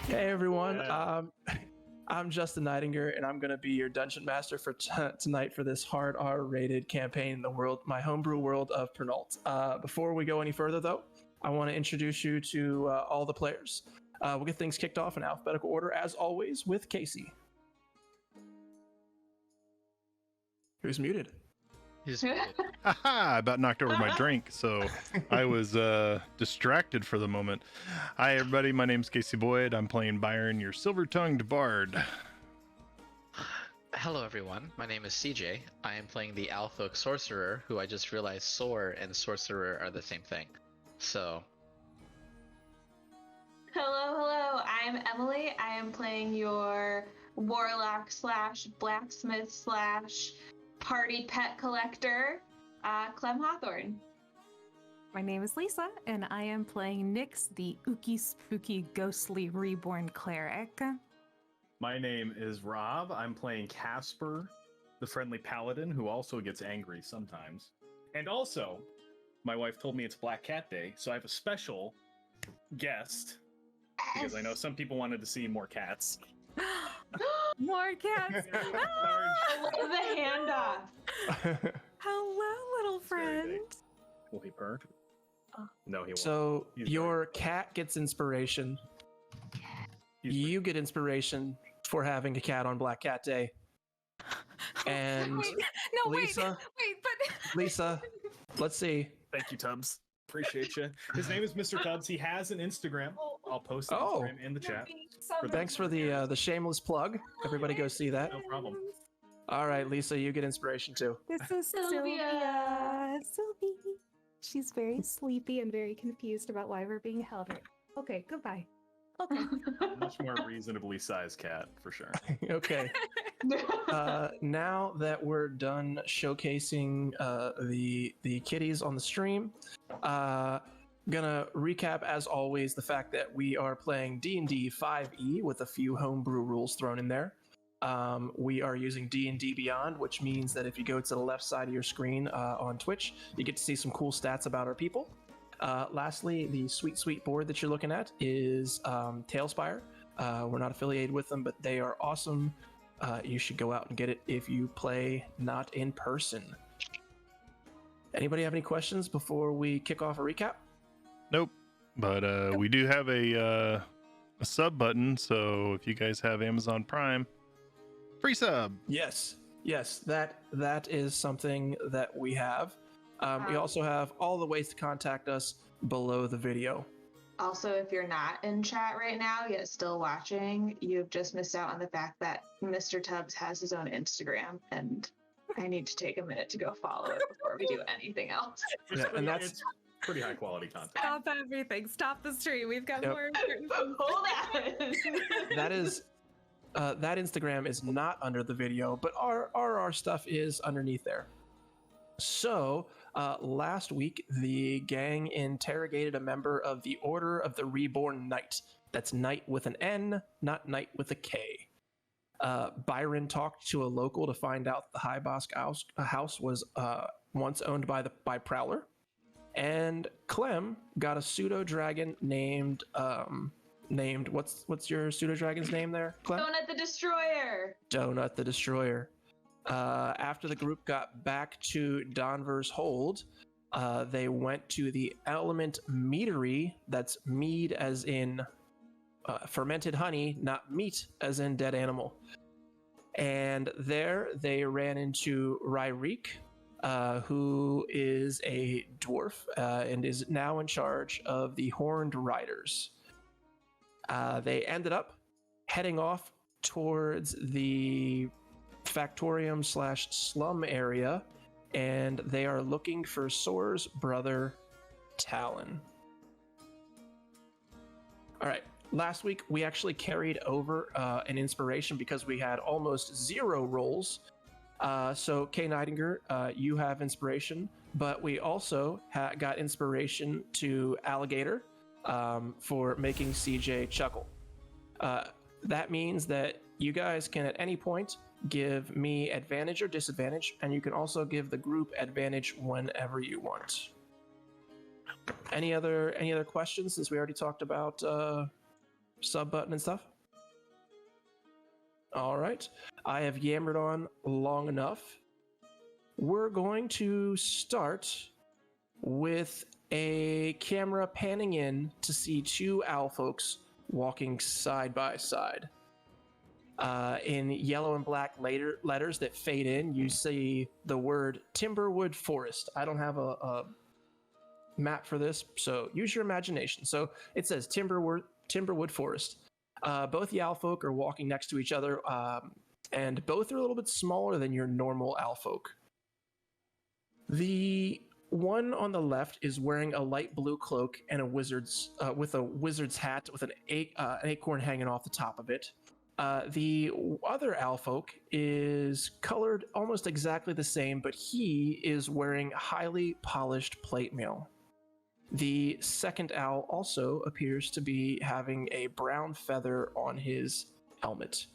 Hey everyone, I'm Justin Nightinger, and I'm going to be your dungeon master for tonight for this hard R-rated campaign in the world, my homebrew world of Pernault. Before we go any further, though, I want to introduce you to all the players. We'll get things kicked off in alphabetical order, as always, with Casey. Who's muted? He's muted. Haha, I about knocked over my drink, so I was distracted for the moment. Hi, everybody. My name's Casey Boyd. I'm playing Byron, your silver-tongued bard. Hello, everyone. My name is CJ. I am playing the owlfolk sorcerer, who I just realized Soar and sorcerer are the same thing. So. Hello. I'm Emily. I am playing your warlock / blacksmith / party pet collector, Clem Hawthorne. My name is Lisa, and I am playing Nyx, the ooky spooky ghostly reborn cleric. My name is Rob. I'm playing Casper, the friendly paladin who also gets angry sometimes. And also, my wife told me it's Black Cat Day, so I have a special guest because I know some people wanted to see more cats. More cats! The handoff. Hello, little friend. Will he purr? No, he won't. So He's your cat gets inspiration. You get inspiration for having a cat on Black Cat Day. And Lisa, Lisa, let's see. Thank you, Tubbs. Appreciate you. His name is Mr. Tubbs. He has an Instagram. I'll post it in the chat. Thanks for the shameless plug. Everybody go see that. No problem. All right, Lisa, you get inspiration too. This is Sylvia. Sylvie. She's very sleepy and very confused about why we're being held. Okay, goodbye. Okay. Much more reasonably sized cat, for sure. Okay. Now that we're done showcasing the kitties on the stream, gonna recap as always the fact that we are playing D&D 5e with a few homebrew rules thrown in there. We are using D&D Beyond, which means that if you go to the left side of your screen on Twitch, you get to see some cool stats about our people. Lastly, the sweet board that you're looking at is Tailspire. We're not affiliated with them, but they are awesome. You should go out and get it if you play not in person. Anybody have any questions before we kick off a recap? Nope. But we do have a sub button, so if you guys have Amazon Prime, free sub. Yes, that is something that we have. We also have all the ways to contact us below the video. Also, if you're not in chat right now yet still watching, you've just missed out on the fact that Mr. Tubbs has his own Instagram, and I need to take a minute to go follow it before we do anything else. Yeah, and that's pretty high quality content. Stop everything. Stop the stream. We've got more important things. Hold on. that is that Instagram is not under the video, but our stuff is underneath there. So last week the gang interrogated a member of the Order of the Reborn Knight. That's Knight with an N, not Knight with a K. Byron talked to a local to find out the High Bosk house was once owned by Prowler, and Clem got a pseudo dragon named what's your pseudo dragon's name there, Clem? Donut the Destroyer. Donut the Destroyer. After the group got back to Donver's Hold, they went to the Element Meadery. That's mead as in fermented honey, not meat as in dead animal. And there they ran into Ryreek, who is a dwarf and is now in charge of the Horned Riders. They ended up heading off towards the Factorium / slum area, and they are looking for Soar's brother, Talon. All right. Last week, we actually carried over an inspiration because we had almost 0 rolls. So, Kay Nightinger, you have inspiration, but we also got inspiration to Alligator for making CJ chuckle. That means that you guys can at any point give me advantage or disadvantage, and you can also give the group advantage whenever you want. Any other questions, since we already talked about sub button and stuff? All right. I have yammered on long enough. We're going to start with a camera panning in to see two owl folks walking side by side. In yellow and black letters that fade in, you see the word Timberwood Forest. I don't have a map for this, so use your imagination. So it says Timberwood Forest. Both the owl folk are walking next to each other, and both are a little bit smaller than your normal owl folk. The one on the left is wearing a light blue cloak and a wizard's hat with an acorn hanging off the top of it. The other owl folk is colored almost exactly the same, but he is wearing highly polished plate mail. The second owl also appears to be having a brown feather on his helmet.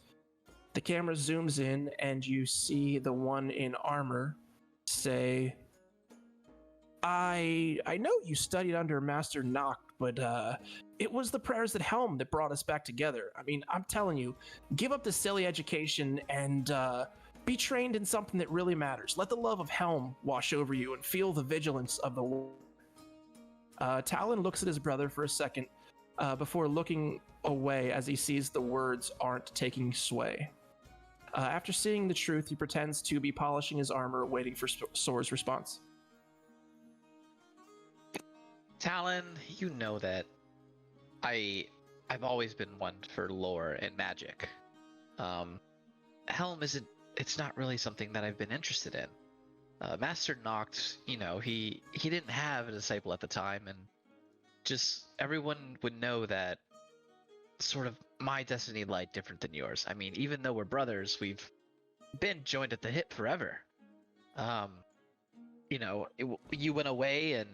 The camera zooms in and you see the one in armor say, I know you studied under Master Noct, but it was the prayers at Helm that brought us back together. I mean, I'm telling you, give up the silly education and be trained in something that really matters. Let the love of Helm wash over you and feel the vigilance of the war. Talon looks at his brother for a second before looking away as he sees the words aren't taking sway. After seeing the truth, he pretends to be polishing his armor, waiting for Soar's response. Talon, you know that I've always been one for lore and magic. Helm it's not really something that I've been interested in. Master Noct, he didn't have a disciple at the time, and just everyone would know that sort of my destiny lied different than yours. I mean, even though we're brothers, we've been joined at the hip forever. You went away and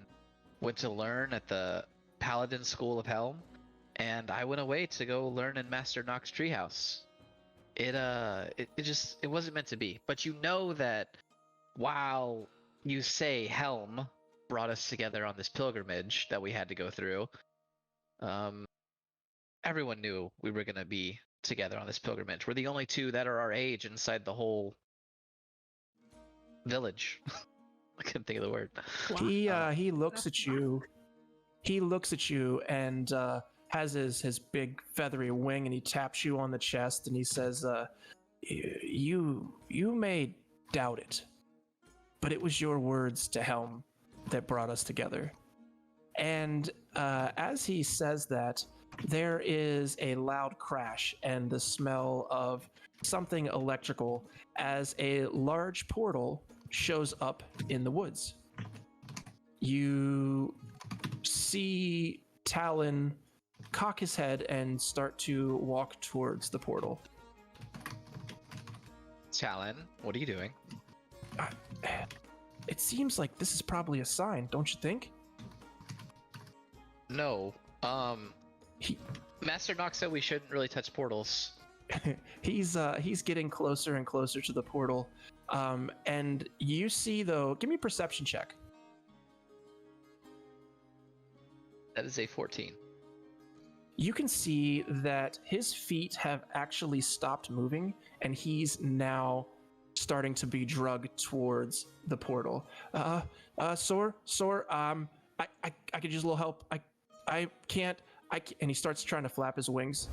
went to learn at the Paladin School of Helm, and I went away to go learn in Master Noct's treehouse. It wasn't meant to be. But you know that while you say Helm brought us together on this pilgrimage that we had to go through, everyone knew we were going to be together on this pilgrimage. We're the only two that are our age inside the whole village. I couldn't think of the word. He looks at you. He looks at you and has his big feathery wing, and he taps you on the chest and he says, "You may doubt it, but it was your words to Helm that brought us together." And as he says that, there is a loud crash and the smell of something electrical as a large portal shows up in the woods. You see Talon cock his head and start to walk towards the portal. Talon, what are you doing? It seems like this is probably a sign, don't you think? No. Master Noct said we shouldn't really touch portals. He's getting closer and closer to the portal. And you see, though, give me a perception check. That is a 14. You can see that his feet have actually stopped moving, and he's now starting to be drugged towards the portal. Soar, I could use a little help. I can't, and he starts trying to flap his wings.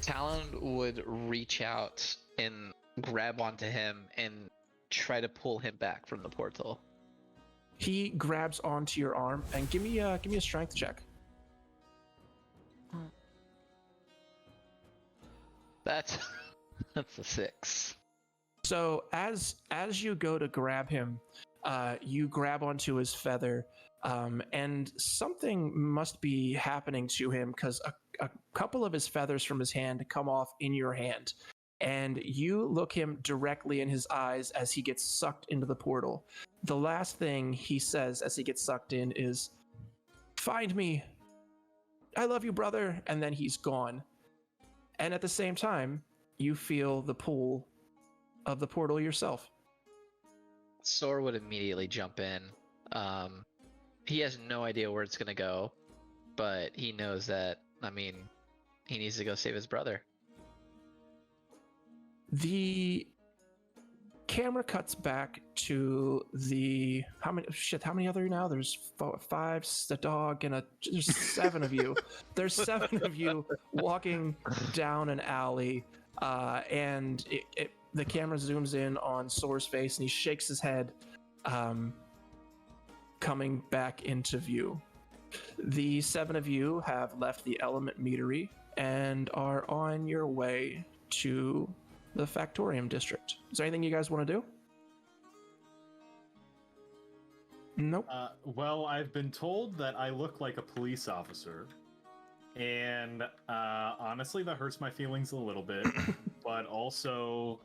Talon would reach out and grab onto him and try to pull him back from the portal. He grabs onto your arm and give me a strength check. That's a 6. So as you go to grab him, you grab onto his feather, and something must be happening to him because a couple of his feathers from his hand come off in your hand, and you look him directly in his eyes as he gets sucked into the portal. The last thing he says as he gets sucked in is, "Find me. I love you, brother," and then he's gone. And at the same time, you feel the pull of the portal yourself. Soar would immediately jump in. He has no idea where it's going to go, but he knows that, he needs to go save his brother. The camera cuts back to the how many other now? There's five, the dog, and there's 7 of you. There's 7 of you walking down an alley, and the camera zooms in on Soar's face, and he shakes his head, coming back into view. The 7 of you have left the Element Meadery and are on your way to the Factorium District. Is there anything you guys want to do? Nope. Well, I've been told that I look like a police officer, and honestly, that hurts my feelings a little bit. But also,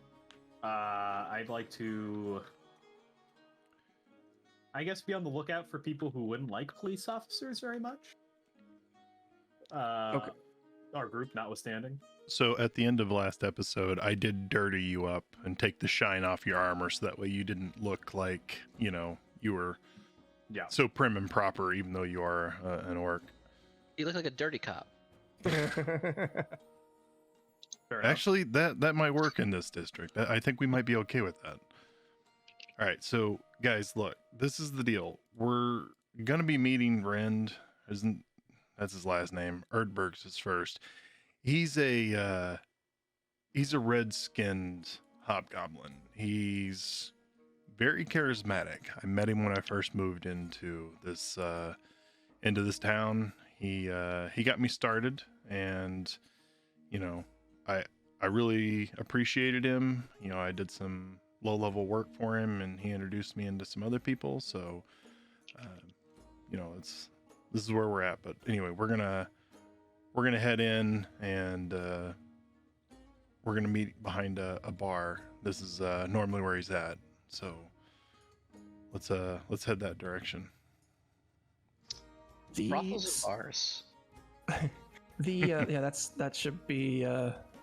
I'd like to, I guess, be on the lookout for people who wouldn't like police officers very much. Okay. Our group notwithstanding. So at the end of last episode, I did dirty you up and take the shine off your armor so that way you didn't look like, you were so prim and proper, even though you are an orc. You look like a dirty cop. Fair enough. Actually, that might work in this district. I think we might be okay with that. All right, so guys, look, this is the deal. We're gonna be meeting Rend. That's his last name? Erdberg's his first. He's a red-skinned hobgoblin. He's very charismatic. I met him when I first moved into this town. He got me started, and I really appreciated him. I did some low-level work for him, and he introduced me into some other people. So, this is where we're at. But anyway, we're gonna head in, and we're gonna meet behind a bar. This is normally where he's at. So let's head that direction. Brothels and bars. That should be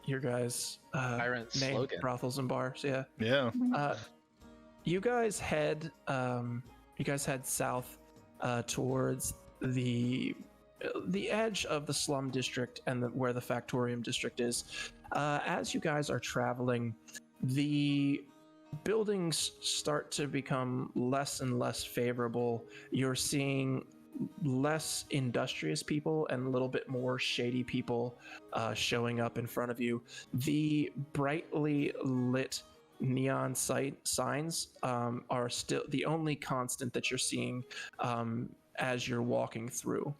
your guys' Byron's name. slogan. Brothels and bars. Yeah. Yeah. You guys head south towards the edge of the Slum District and where the Factorium District is. As you guys are traveling, the buildings start to become less and less favorable. You're seeing less industrious people and a little bit more shady people showing up in front of you. The brightly lit neon signs are still the only constant that you're seeing as you're walking through.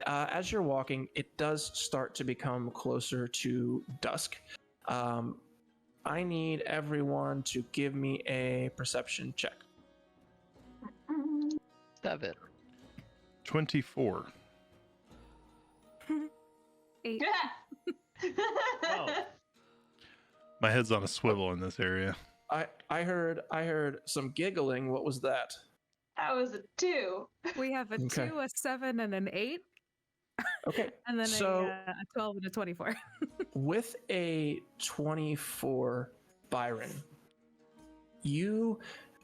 As you're walking, it does start to become closer to dusk. I need everyone to give me a perception check. 7. 24. 8. Oh, My head's on a swivel in this area. I heard some giggling. What was that? That was a 2. We have a Okay. 2, a 7, and an 8. Okay. And then So- a 12 and a 24. With a 24, Byron, you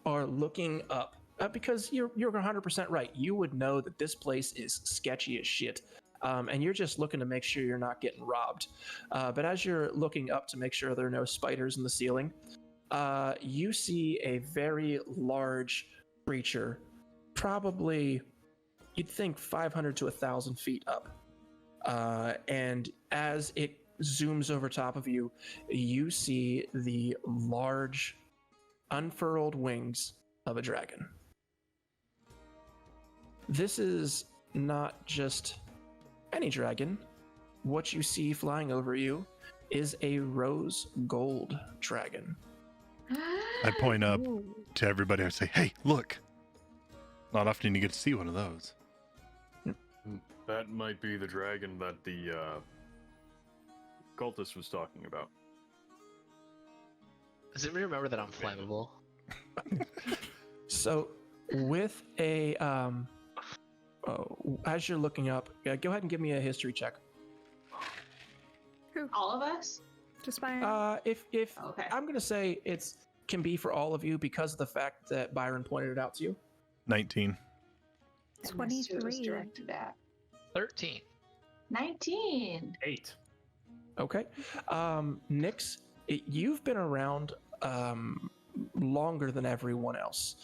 are looking up because you're 100% right. You would know that this place is sketchy as shit. And you're just looking to make sure you're not getting robbed. But as you're looking up to make sure there are no spiders in the ceiling, you see a very large creature, probably you'd think 500 to 1,000 feet up. And as it zooms over top of you, you see the large unfurled wings of a dragon. This is not just any dragon. What you see flying over you is a rose gold dragon. I point up to everybody. I say, "Hey, look! Not often you get to see one of those." that might be the dragon that the cultist was talking about. Does anybody remember that I'm flammable? So, with a as you're looking up, go ahead and give me a history check. All of us? Just by If Okay. I'm gonna say it's can be for all of you because of the fact that Byron pointed it out to you. 19. And this too was 23. directed at 13. 19. 8. Okay. Nyx, you've been around longer than everyone else.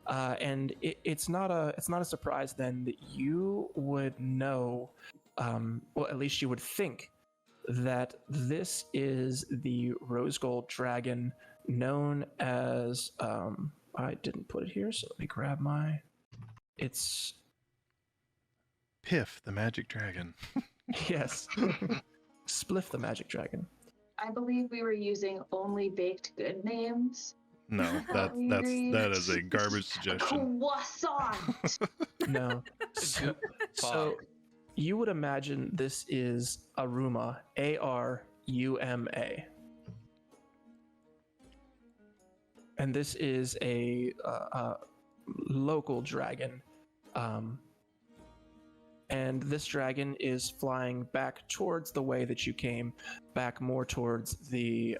And it's not a surprise then that you would know, well, at least you would think that this is the rose gold dragon known as, I didn't put it here, so let me grab it's, Piff, the magic dragon. yes, Spliff the magic dragon. I believe we were using only baked good names. No, that is a garbage suggestion. Croissant. No. So you would imagine this is Aruma, Aruma. And this is a local dragon. And this dragon is flying back towards the way that you came, back more towards the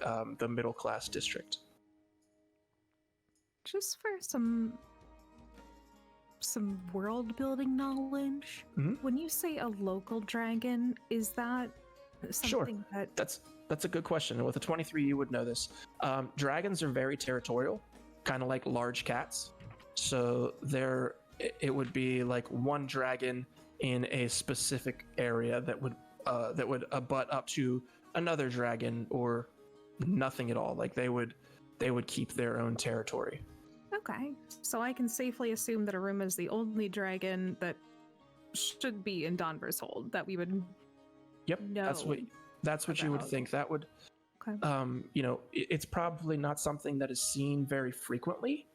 middle class district. Just for some world building knowledge, when you say a local dragon, is that something That's a good question. And with a 23, you would know this. Dragons are very territorial, kind of like large cats. So it would be like one dragon in a specific area that would abut up to another dragon, or nothing at all. Like they would keep their own territory. Okay, so I can safely assume that Aruma is the only dragon that should be in Donver's hold that we would. Yep, know that's what you would think. That would, Okay. It's probably not something that is seen very frequently,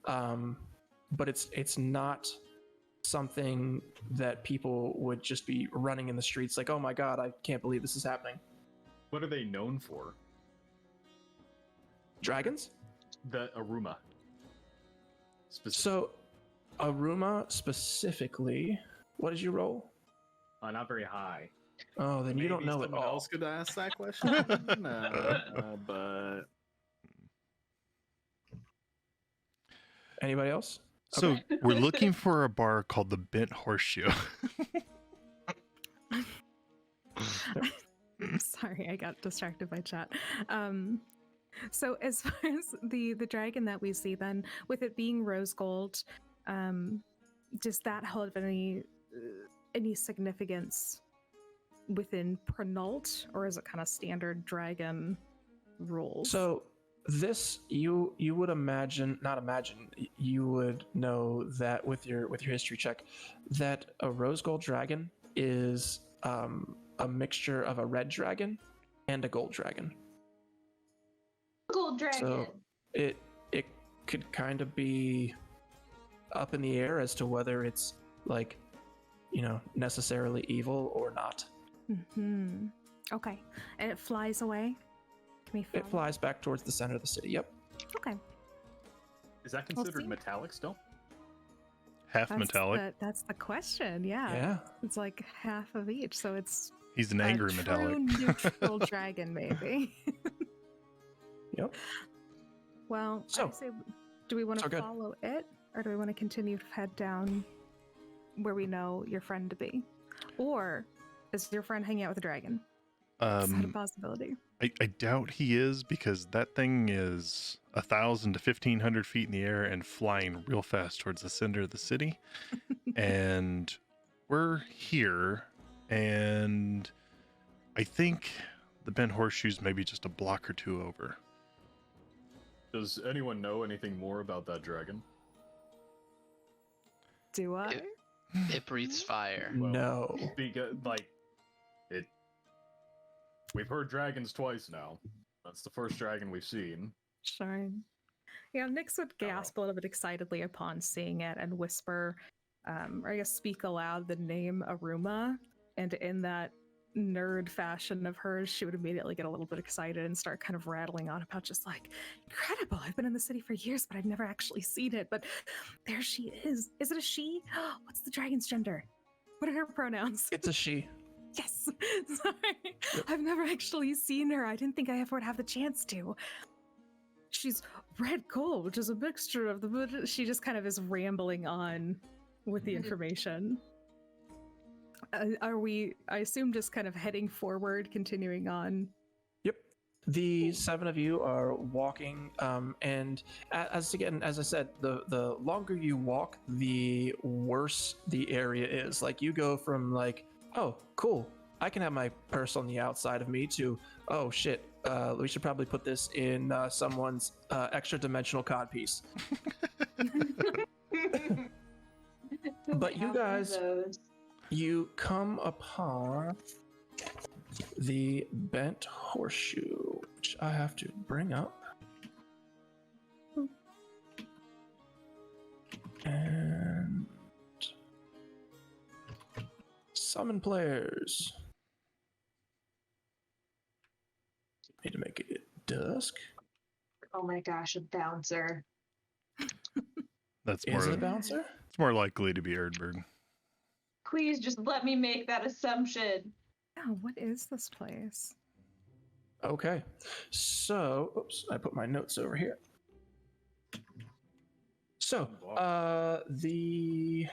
but it's not something that people would just be running in the streets like, oh my god, I can't believe this is happening. What are they known for? Dragons? The Aruma. So, Aruma specifically, what did you roll? Not very high. Oh, then you don't know it someone all. else could ask that question. But Anybody else? So Okay. we're looking for a bar called the Bent Horseshoe. Sorry, I got distracted by chat. So as far as the dragon that we see, then with it being rose gold, does that hold any significance within Prenult, or is it kind of standard dragon rules? So this you would you would know that with your history check that a rose gold dragon is a mixture of a red dragon and a gold dragon. Gold dragon. So it could kind of be up in the air as to whether it's like, necessarily evil or not. Mm-hmm. Okay, and it flies away. Can we follow? It flies back towards the center of the city. Yep. Okay. is that We'll considered see. metallic still? Half metallic. That's the question. Yeah. Yeah. It's like half of each, so it's He's an angry a metallic. true neutral dragon, maybe. Yep. Well, So- I say, do we want so to good. follow it, or do we want to continue to head down where we know your friend to be, or is your friend hanging out with a dragon? Is that a possibility? I doubt he is, because that thing is 1,000 to 1,500 feet in the air and flying real fast towards the center of the city. And we're here, and I think the Bent Horseshoe's maybe just a block or two over. Does anyone know anything more about that dragon? Do I? It- It breathes fire. Well, No. Because we've heard dragons twice now. That's the first dragon we've seen. Sure. Yeah, Nyx would gasp a little bit excitedly upon seeing it and whisper, or I guess speak aloud the name Aruma. And in that nerd fashion of hers, she would immediately get a little bit excited and start kind of rattling on about just like, incredible, I've been in the city for years, but I've never actually seen it. But there she is. Is it a she? What's the dragon's gender? What are her pronouns? It's a she. Yes. Sorry. I've never actually seen her. I didn't think I ever would have the chance to. She's red gold, which is a mixture of she just kind of is rambling on with the information. Are we, I assume, just kind of heading forward, continuing on? Yep. The 7 of you are walking, and as I said, the longer you walk, the worse the area is. Like you go from like, oh, cool, I can have my purse on the outside of me to, oh shit, we should probably put this in someone's extra dimensional codpiece. But you guys, you come upon the Bent Horseshoe, which I have to bring up. And summon players. Need to make it dusk. Oh my gosh, a bouncer. That's Is more. it a bouncer? It's more likely to be Erdberg. Please just let me make that assumption. Yeah, what is this place? Okay. So, oops, I put my notes over here. So, the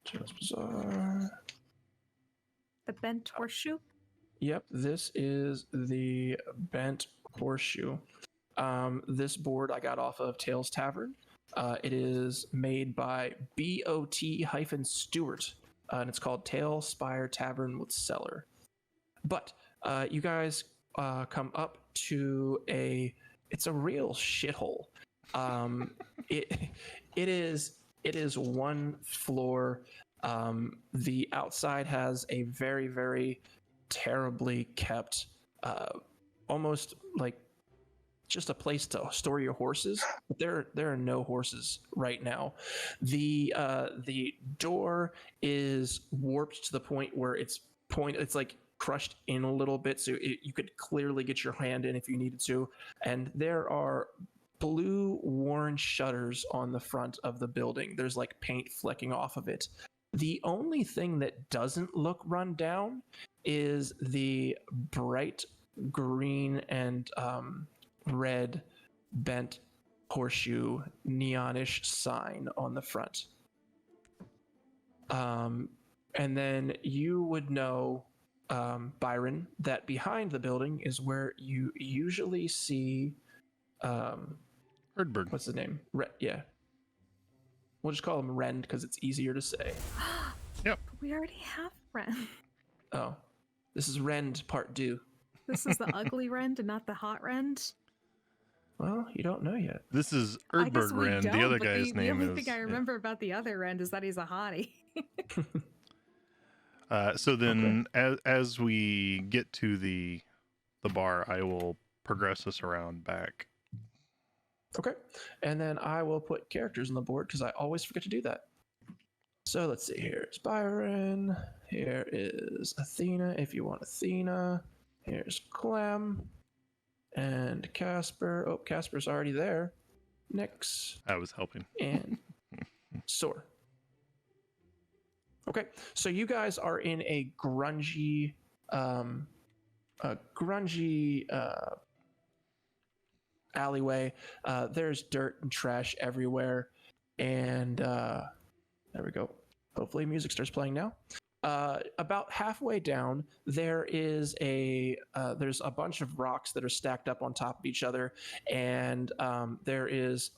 just bizarre. The Bent Horseshoe? Yep, this is the Bent Horseshoe. This board I got off of Tales Tavern. It is made by BOT-Stewart, and it's called Tail Spire Tavern with Cellar. But you guys come up to it's a real shithole. It is one floor. The outside has a very, very terribly kept, almost like just a place to store your horses. But there are no horses right now. The door is warped to the point where it's like crushed in a little bit, so you could clearly get your hand in if you needed to. And there are blue worn shutters on the front of the building. There's like paint flecking off of it. The only thing that doesn't look run down is the bright green and red Bent Horseshoe neonish sign on the front. And then you would know, Byron, that behind the building is where you usually see Erdberg. what's his name? Yeah. We'll just call him Rend because it's easier to say. Yep. But we already have Ren. Oh, this is Rend Part 2. This is the ugly Rend and not the hot Rend. Well, you don't know yet. This is I guess Erdberg we Rand. don't, The other but guy's the name only is. thing I remember about the other Rend is that he's a hottie. So then, as we get to the bar, I will progress us around back. Okay. And then I will put characters on the board because I always forget to do that. So let's see. Here's Byron. Here is Athena, if you want Athena. Here's Clem. And Casper. Oh, Casper's already there. Nix. I was helping. And Soar. Okay. So you guys are in a grungy alleyway. There's dirt and trash everywhere, and there we go. Hopefully music starts playing now. About halfway down, there's a bunch of rocks that are stacked up on top of each other, and there is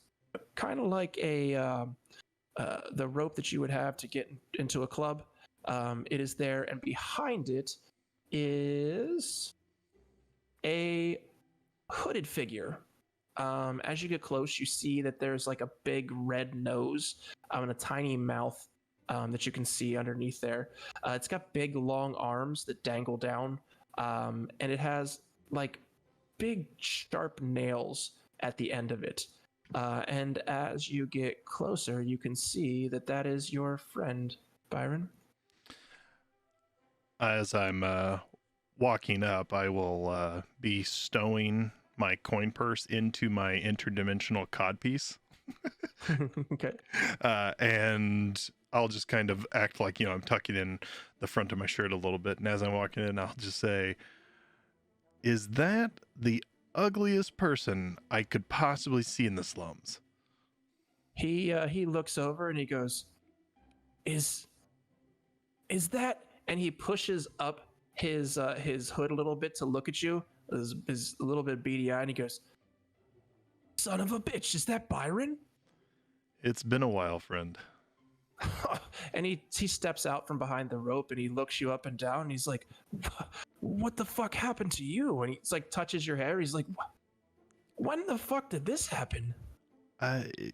kind of like the rope that you would have to get into a club. It is there, and behind it is a hooded figure. As you get close, you see that there's like a big red nose and a tiny mouth that you can see underneath there. It's got big long arms that dangle down, and it has like big sharp nails at the end of it. And as you get closer, you can see that is your friend, Byron. As I'm walking up, I will be stowing my coin purse into my interdimensional codpiece. Okay. And I'll just kind of act like, I'm tucking in the front of my shirt a little bit. And as I'm walking in, I'll just say, is that the ugliest person I could possibly see in the slums? He looks over and he goes, Is is that? And he pushes up his hood a little bit to look at you. His a little bit beady eye, and he goes, "Son of a bitch, is that Byron?" It's been a while, friend. And he steps out from behind the rope, and he looks you up and down, and he's like, "What the fuck happened to you?" And he's like, touches your hair. He's like, "When the fuck did this happen?"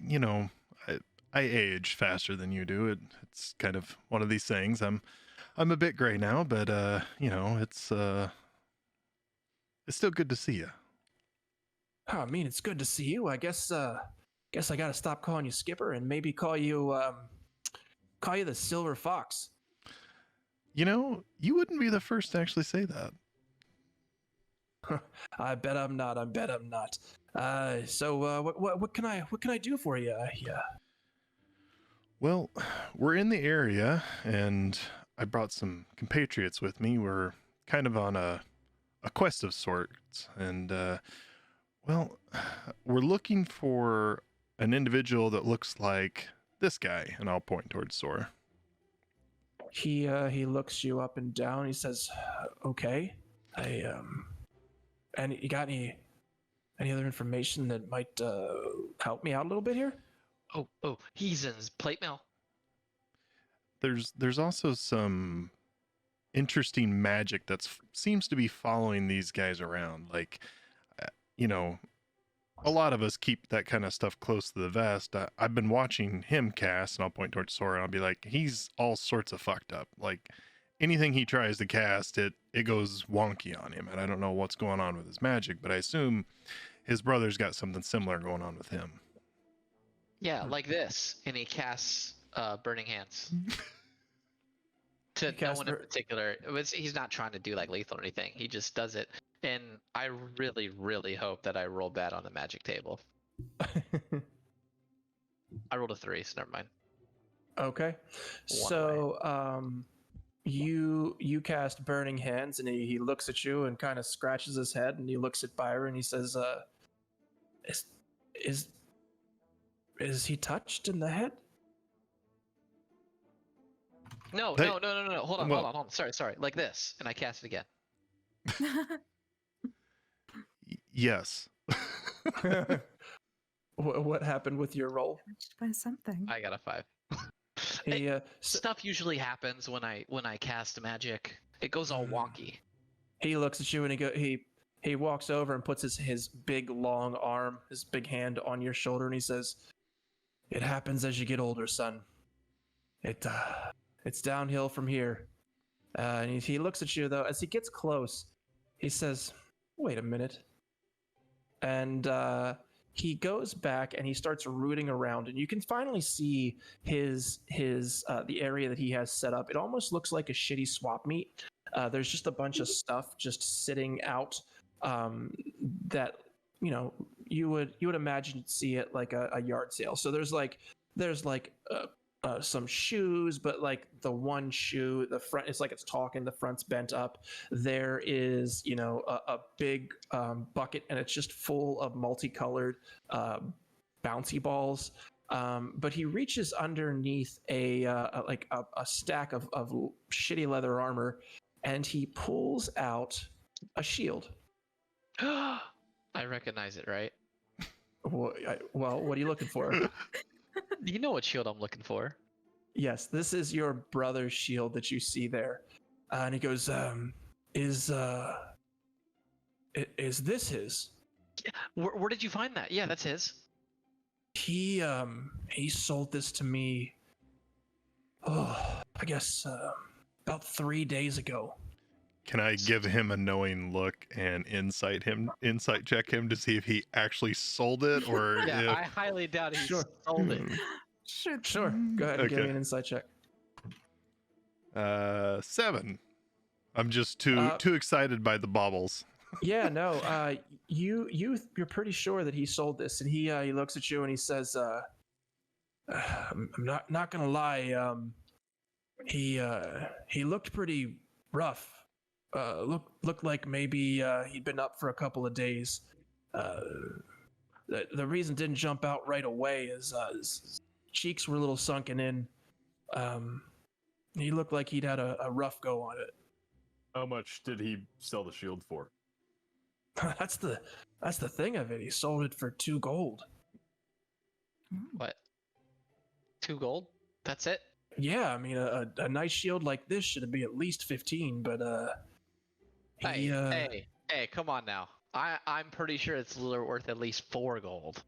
You know, I age faster than you do. It's kind of one of these things. I'm a bit gray now, but you know, it's still good to see you. Oh, I mean, it's good to see you. I guess I gotta stop calling you Skipper and maybe call you the Silver Fox. You know, you wouldn't be the first to actually say that. I bet I'm not. So what can I do for you? Yeah. Well, we're in the area, and I brought some compatriots with me. We're kind of on a quest of sorts, and well, we're looking for an individual that looks like this guy, and I'll point towards Soar. He looks you up and down. He says, "Okay, and you got any other information that might help me out a little bit here?" Oh, he's in his plate mill. There's also some interesting magic that seems to be following these guys around. Like, you know, a lot of us keep that kind of stuff close to the vest. I've been watching him cast, and I'll point towards Soar, and I'll be like, he's all sorts of fucked up. Like, anything he tries to cast, it goes wonky on him, and I don't know what's going on with his magic, but I assume his brother's got something similar going on with him. Yeah, like this, and he casts Burning Hands. To no one in particular. He's not trying to do like lethal or anything. He just does it. And I really, really hope that I roll bad on the magic table. I rolled a 3, so never mind. Okay. So you cast Burning Hands, and he looks at you and kind of scratches his head, and he looks at Byron, and he says, is he touched in the head?" No. Hold on. Sorry. Like this, and I cast it again. Yes. What happened with your roll? By something. I got a 5. Stuff usually happens when I cast magic. It goes all wonky. He looks at you, and he walks over and puts his big long arm, his big hand on your shoulder, and he says, "It happens as you get older, son. It's downhill from here." And he looks at you, though. As he gets close, he says, "Wait a minute." And he goes back and he starts rooting around, and you can finally see his the area that he has set up. It almost looks like a shitty swap meet. There's just a bunch of stuff just sitting out that you would imagine you'd see at like a yard sale. So there's some shoes, but like the one shoe, the front, it's like it's talking, the front's bent up. There is, a big bucket, and it's just full of multicolored bouncy balls. But he reaches underneath a stack of shitty leather armor, and he pulls out a shield. I recognize it, right? Well, what are you looking for? You know what shield I'm looking for. Yes, this is your brother's shield that you see there. And he goes, is this his? Yeah. Where did you find that? Yeah, that's his. He sold this to me, I guess, about 3 days ago. Can I give him a knowing look and insight check him to see if he actually sold it, or yeah, I highly doubt he sold it. Sure. Go ahead and give me an insight check. 7. I'm just too excited by the baubles. Yeah, no. You're pretty sure that he sold this, and he looks at you and he says, "I'm not gonna lie. He looked pretty rough. Looked like maybe he'd been up for a couple of days. The reason didn't jump out right away is his cheeks were a little sunken in. He looked like he'd had a rough go on it. How much did he sell the shield for? That's the thing of it. He sold it for 2 gold. What? 2 gold? That's it? Yeah, I mean a nice shield like this should be at least 15, but Hey, come on now. I'm pretty sure it's worth at least 4 gold.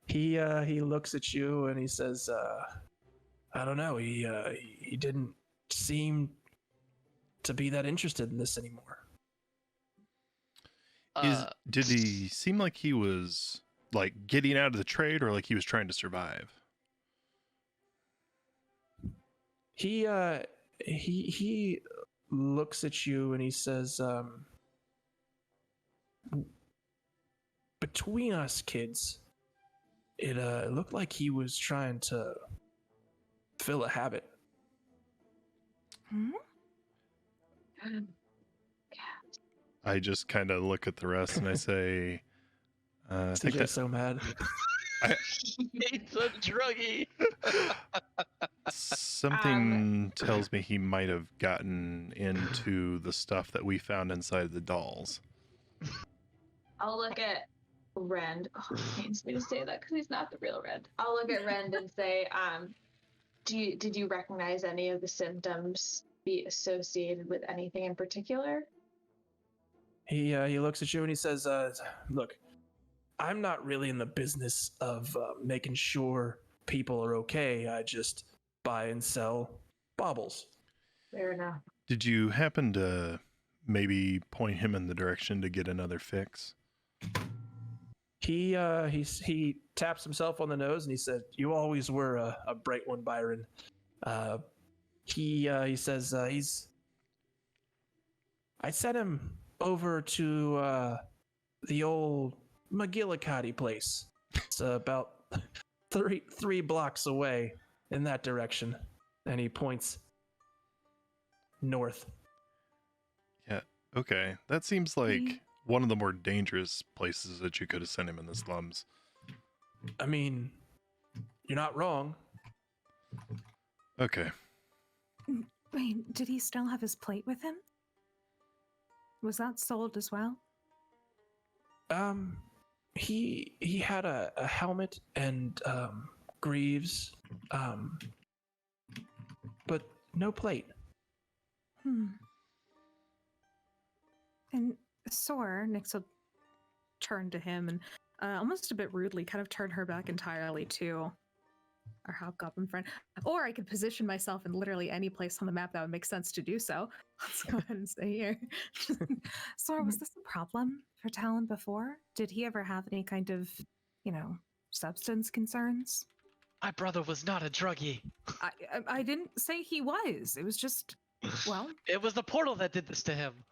he looks at you and he says, I don't know. He didn't seem to be that interested in this anymore. Did he seem like he was like getting out of the trade, or like he was trying to survive? He looks at you and he says, between us kids, it looked like he was trying to fill a habit. I just kind of look at the rest and I say, I think CJ's that so mad. He's a druggie. something tells me he might have gotten into the stuff that we found inside the dolls. I'll look at Rend. Oh, it pains me to say that because he's not the real Rend. I'll look at Rend and say, did you recognize any of the symptoms be associated with anything in particular? He looks at you and he says, look, I'm not really in the business of making sure people are okay. I just buy and sell baubles. Fair enough. Did you happen to maybe point him in the direction to get another fix? He taps himself on the nose and he said, "You always were a bright one, Byron." He says I sent him over to the old McGillicuddies place. It's about three blocks away in that direction, and he points north. Yeah, okay. That seems like one of the more dangerous places that you could have sent him in the slums. I mean, you're not wrong. Okay. Wait, did he still have his plate with him? Was that sold as well? He had a helmet and greaves, but no plate. And Soar, Nyx will turn to him and almost a bit rudely kind of turn her back entirely to our hobgoblin friend. Or I could position myself in literally any place on the map that would make sense to do so. Let's go ahead and say here. Soar, was this a problem for Talon before? Did he ever have any kind of, substance concerns? My brother was not a druggie. I didn't say he was. It was just, well... It was the portal that did this to him.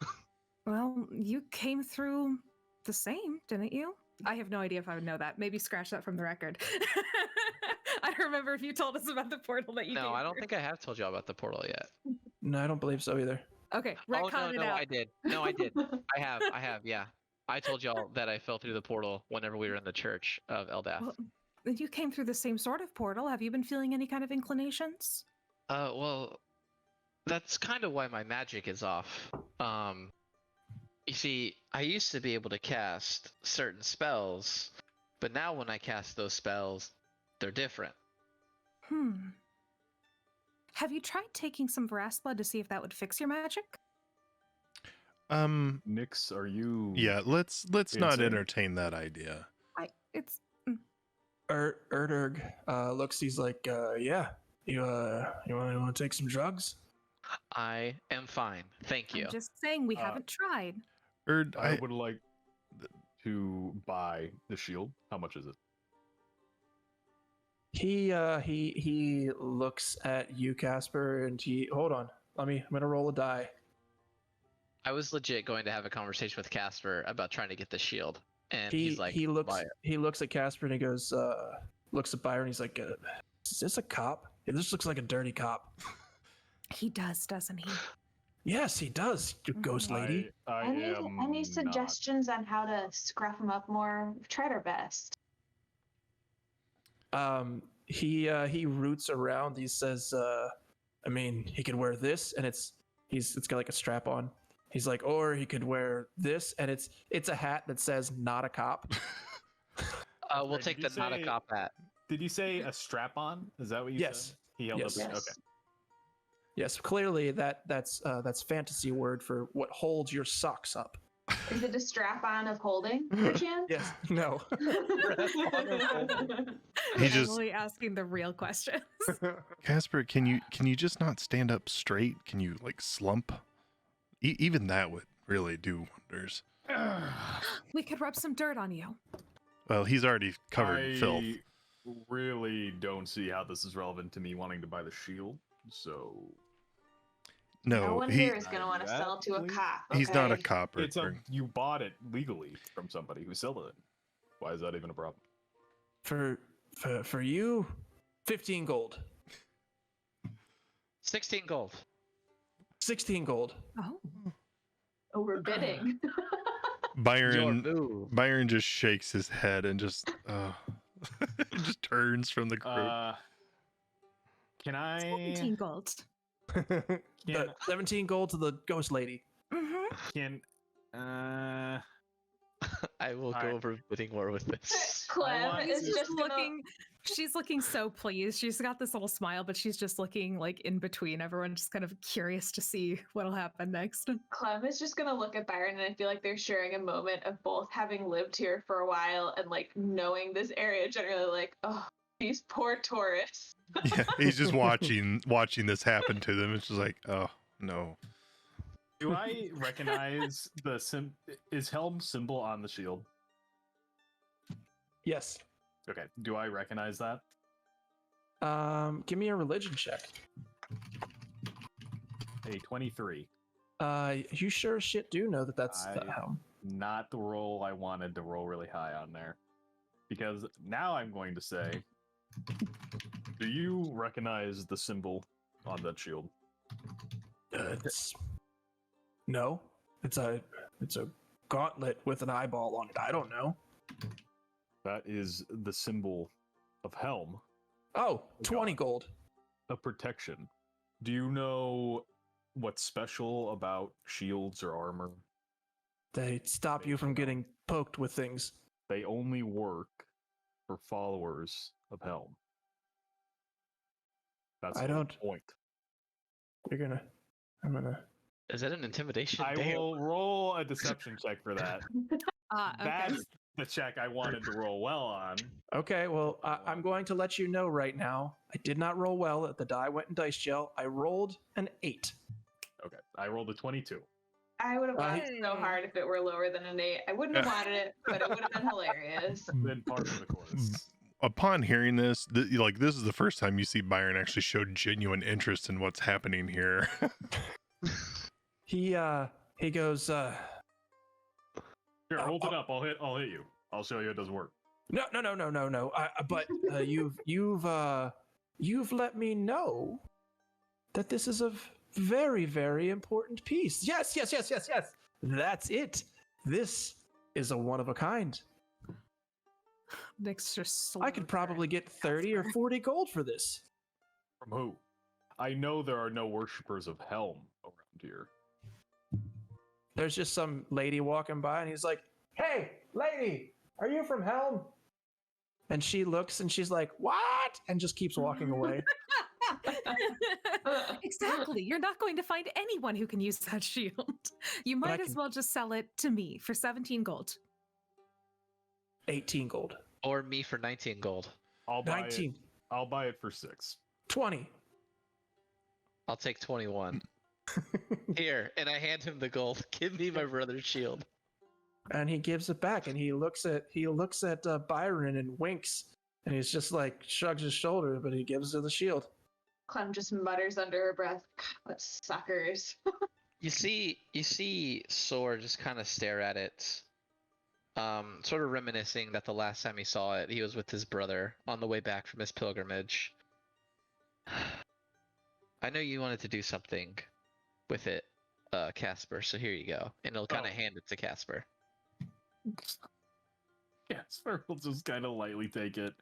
Well, you came through the same, didn't you? I have no idea if I would know that. Maybe scratch that from the record. I don't remember if you told us about the portal that you No, came I don't through. think I have told you about the portal yet. No, I don't believe so either. Okay, Oh, retcon it out. I did. No, I did. I have, yeah. I told y'all that I fell through the portal whenever we were in the church of Eldath. Well, you came through the same sort of portal. Have you been feeling any kind of inclinations? Well, that's kind of why my magic is off. You see, I used to be able to cast certain spells, but now when I cast those spells, they're different. Have you tried taking some Verass blood to see if that would fix your magic? Nyx, are you? Yeah, let's not Insane. entertain that idea. Erdurg looks. He's like, yeah. You want to take some drugs? I am fine, thank you. I'm just saying we haven't tried. I would like to buy the shield. How much is it? He looks at you, Casper, and hold on. I'm gonna roll a die. I was legit going to have a conversation with Casper about trying to get the shield, and He he's like, he looks "Buy it." he looks at Casper and he goes, looks at Byron. He's like, is this a cop? This looks like a dirty cop. He does, doesn't he? Yes, he does. You ghost lady. I am Any not. suggestions on how to scruff him up more? We've tried our best. he roots around. He says, I mean, he could wear this, and it's got like a strap on. He's like, or he could wear this, and it's a hat that says "not a cop." We'll Sorry, take did the you not a say- cop hat. Did you say a strap on? Is that what you Yes. said? He held Yes. up. Yes. Okay. Yes, clearly that's fantasy word for what holds your socks up. Is it a strap on of holding, perchance? Yes. No. He just Emily asking the real questions. Casper, can you just not stand up straight? Can you like slump? Even that would really do wonders. We could rub some dirt on you. Well, he's already covered in filth. I really don't see how this is relevant to me wanting to buy the shield. So No No, one he here is going to want to That, sell to a please? cop. he's not a okay? cop. it's you bought it legally from somebody who sold it. Why is that even a problem? For you, 15 gold. 16 gold. 16 gold. Oh. Overbidding. Your Byron move. Byron just shakes his head and just just turns from the group. Can I? 17 gold. Can, 17 gold to the ghost lady. Mm-hmm. can I will go Alright. over bidding war with this. Clem want- is She's just gonna, looking. She's looking so pleased. She's got this little smile, but she's just looking like in between everyone, just kind of curious to see what'll happen next. Clem is just gonna look at Byron, and I feel like they're sharing a moment of both having lived here for a while and like knowing this area generally. Like, oh, these poor tourists. Yeah, he's just watching this happen to them. It's just like, oh no. do I recognize the is Helm symbol on the shield? Yes. Okay. Do I recognize that? Give me a religion check. A 23. You sure as shit do know that that's I- how. Not the roll I wanted to roll really high on there. Because now I'm going to say, do you recognize the symbol on that shield? No, it's a gauntlet with an eyeball on it. I don't know. That is the symbol of Helm, Oh, 20 gold. a protection. Do you know what's special about shields or armor? They stop you from getting poked with things. They only work for followers of Helm. That's I the don't- point. I'm gonna. Is that an intimidation? I Damn. will roll a deception check for that. Okay. That's the check I wanted to roll well on. Okay, well, I'm going to let you know right now. I did not roll well. The die went in dice jail. I rolled an 8. Okay, I rolled a 22. I would have laughed so Hey. hard if it were lower than an 8. I wouldn't have wanted it, but it would have been hilarious. Then part of the course. Upon hearing this, this is the first time you see Byron actually show genuine interest in what's happening here. He goes, Here, hold it up. I'll hit you. I'll show you it doesn't work. no. But you've let me know that this is a very, very important piece. Yes. That's it. This is a one of a kind. Nick's just. I could probably get 30 or 40 gold for this. From who? I know there are no worshippers of Helm around here. There's just some lady walking by, and he's like, "Hey, lady, are you from Helm?" And she looks, and she's like, "What?" And just keeps walking away. Exactly. You're not going to find anyone who can use that shield. You But I might as can- well just sell it to me for 17 gold. 18 gold. Or me for 19 gold. I'll buy 19. it. I'll buy it for 6. 20. I'll take 21. Here, and I hand him the gold. Give me my brother's shield. And he gives it back, and he looks at Byron and winks, and he's just like shrugs his shoulder, but he gives her the shield. Clem just mutters under her breath, "God, what suckers." You see Soar just kind of stare at it, sort of reminiscing that the last time he saw it, he was with his brother on the way back from his pilgrimage. I know you wanted to do something with it, Casper, so here you go. And he'll kind of Oh. hand it to Casper. Casper will just kind of lightly take it.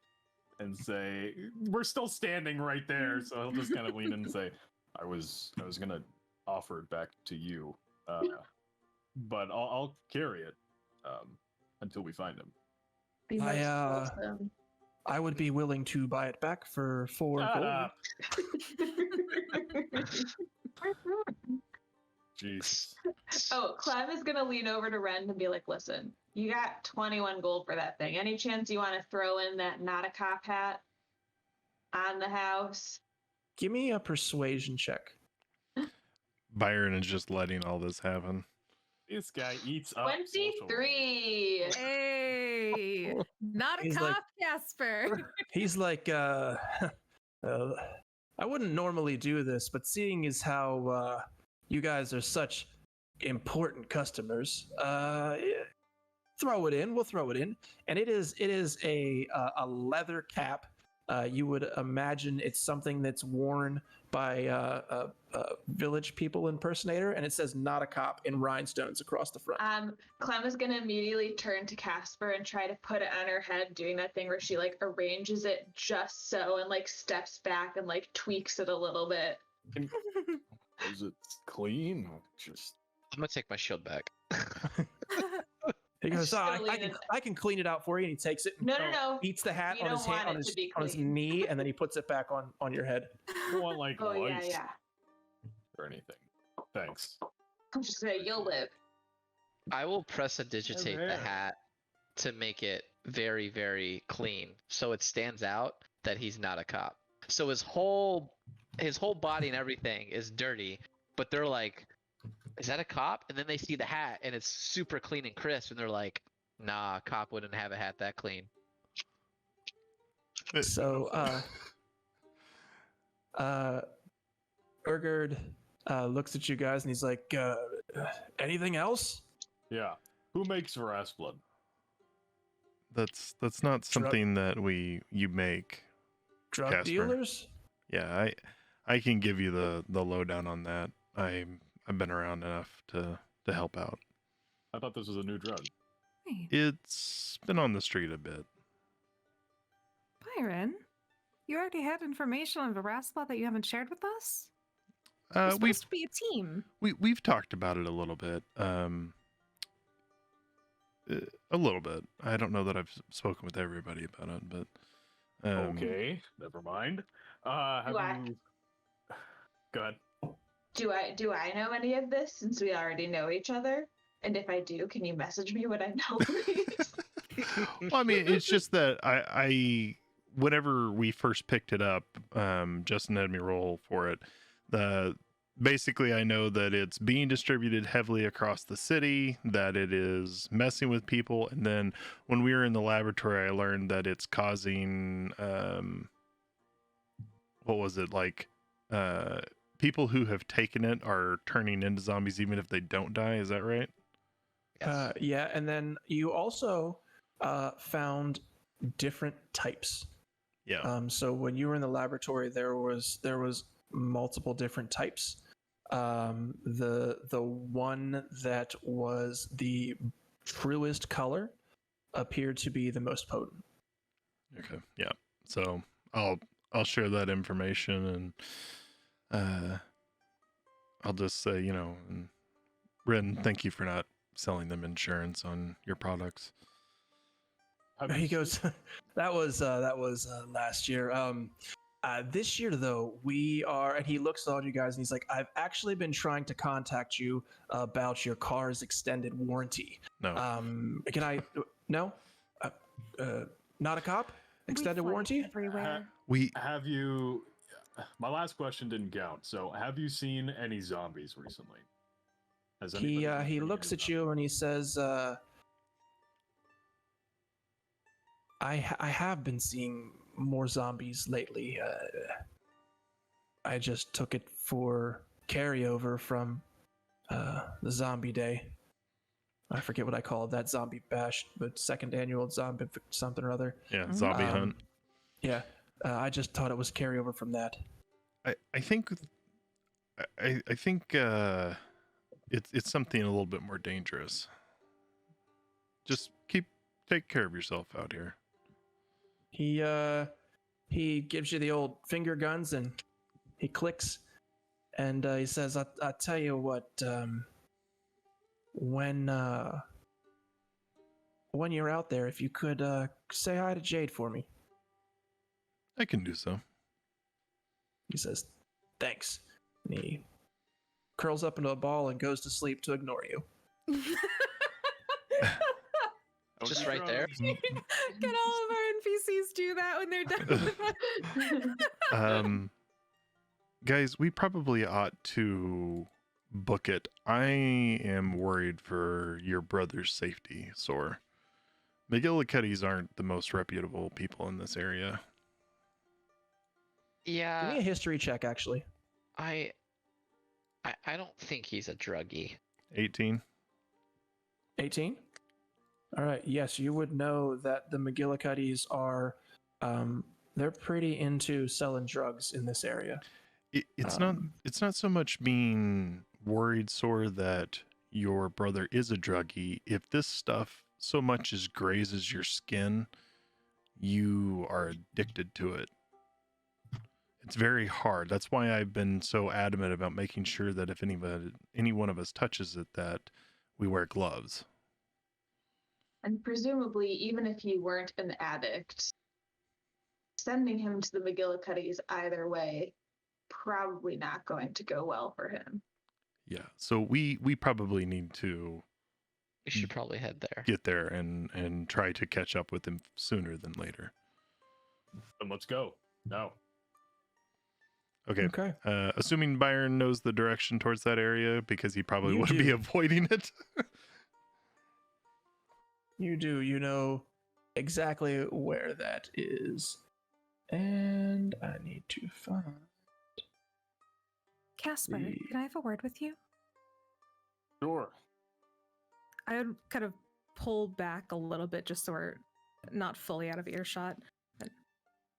and say, "We're still standing right there." So he'll just kind of lean in and say, "I was gonna offer it back to you, but I'll carry it until we find him." Be merciful. I would be willing to buy it back for 4 Shut gold. up. Jesus. Oh, Clem is gonna lean over to Ren and be like, "Listen, you got 21 gold for that thing. Any chance you want to throw in that not a cop hat on the house?" Give me a persuasion check. Byron is just letting all this happen. This guy eats up. 23. Hey, not a He's cop, like- Casper. He's like, I wouldn't normally do this, but seeing as how you guys are such important customers, throw it in. We'll throw it in, and it is a leather cap. You would imagine it's something that's worn by a village people impersonator, and it says "not a cop" in rhinestones across the front. Clem is gonna immediately turn to Casper and try to put it on her head, doing that thing where she like arranges it just so and like steps back and like tweaks it a little bit. Is it clean? Just I'm gonna take my shield back. He goes, Just gonna lean I can clean it out for you, and he takes it. And No. beats the hat You on his don't hand, want it to be on his clean. knee, and then he puts it back on your head. I don't want like Oh yeah, lice yeah. or anything. Thanks. I'm just gonna you'll live. I will press a digitate the there. hat to make it very, very clean, so it stands out that he's not a cop. So his whole body and everything is dirty, but they're like, "Is that a cop?" And then they see the hat and it's super clean and crisp, and they're like, "Nah, a cop wouldn't have a hat that clean." So, Urgard looks at you guys and he's like, anything else? Yeah. Who makes Verasplin? That's not something that you make. Drug Casper. dealers? Yeah, I can give you the lowdown on that. I've been around enough to help out. I thought this was a new drug. Hey, It's been on the street a bit. Byron, you already had information on Veraspa that you haven't shared with us? We're We've supposed to be a team. we've talked about it a little bit. A little bit. I don't know that I've spoken with everybody about it, but Okay, never mind. Have I- you? Go ahead. Do I know any of this since we already know each other? And if I do, can you message me what I know, please? Well, I mean, it's just that I whenever we first picked it up, Justin had me roll for it. Basically, I know that it's being distributed heavily across the city, that it is messing with people, and then when we were in the laboratory, I learned that it's causing what was it like? People who have taken it are turning into zombies even if they don't die. Is that right? Yes. Yeah, and then you also found different types. Yeah. So when you were in the laboratory, there was multiple different types. The one that was the truest color appeared to be the most potent. Okay. Yeah. So I'll share that information, and I'll just say, and Ren, thank you for not selling them insurance on your products. Have He you goes, that was last year. This year though, we are, and he looks at all you guys and he's like, I've actually been trying to contact you about your car's extended warranty. No. Can I? No, not a cop. Extended We fight warranty. everywhere. Have you? My last question didn't count. So, have you seen any zombies recently? Has anybody been He bringing looks any at you and he says, I have been seeing more zombies lately. I just took it for carryover from the zombie day. I forget what I called that, zombie bash, but second annual zombie something or other. Yeah. Zombie hunt. Yeah, I just thought it was carryover from that. I think it's something a little bit more dangerous. Just take care of yourself out here. he gives you the old finger guns and he clicks, and he says, "I tell you what, when you're out there, if you could say hi to Jade for me." I can do so. He says, "Thanks." And he curls up into a ball and goes to sleep to ignore you. Just right there. Can all of our NPCs do that when they're done? Guys, we probably ought to book it. I am worried for your brother's safety, Soar. McGillicuddies aren't the most reputable people in this area. Give me Yeah, a history check, actually. I don't think he's a druggie. 18. 18? All right. Yes, you would know that the McGillicuddies are, they're pretty into selling drugs in this area. It's not so much being worried, Soar, that your brother is a druggie. If this stuff so much as grazes your skin, you are addicted to it. It's very hard. That's why I've been so adamant about making sure that if any one of us touches it, that we wear gloves. And presumably, even if he weren't an addict, sending him to the McGillicuddies either way, probably not going to go well for him. Yeah. So we probably need to We should probably head there. get there and try to catch up with him sooner than later. Then let's go. No. Okay. Okay. Assuming Byron knows the direction towards that area, because he probably You would be do. avoiding it. You do. You know exactly where that is. And I need to find. Casper, The- can I have a word with you? Sure. I would kind of pull back a little bit just so we're not fully out of earshot. But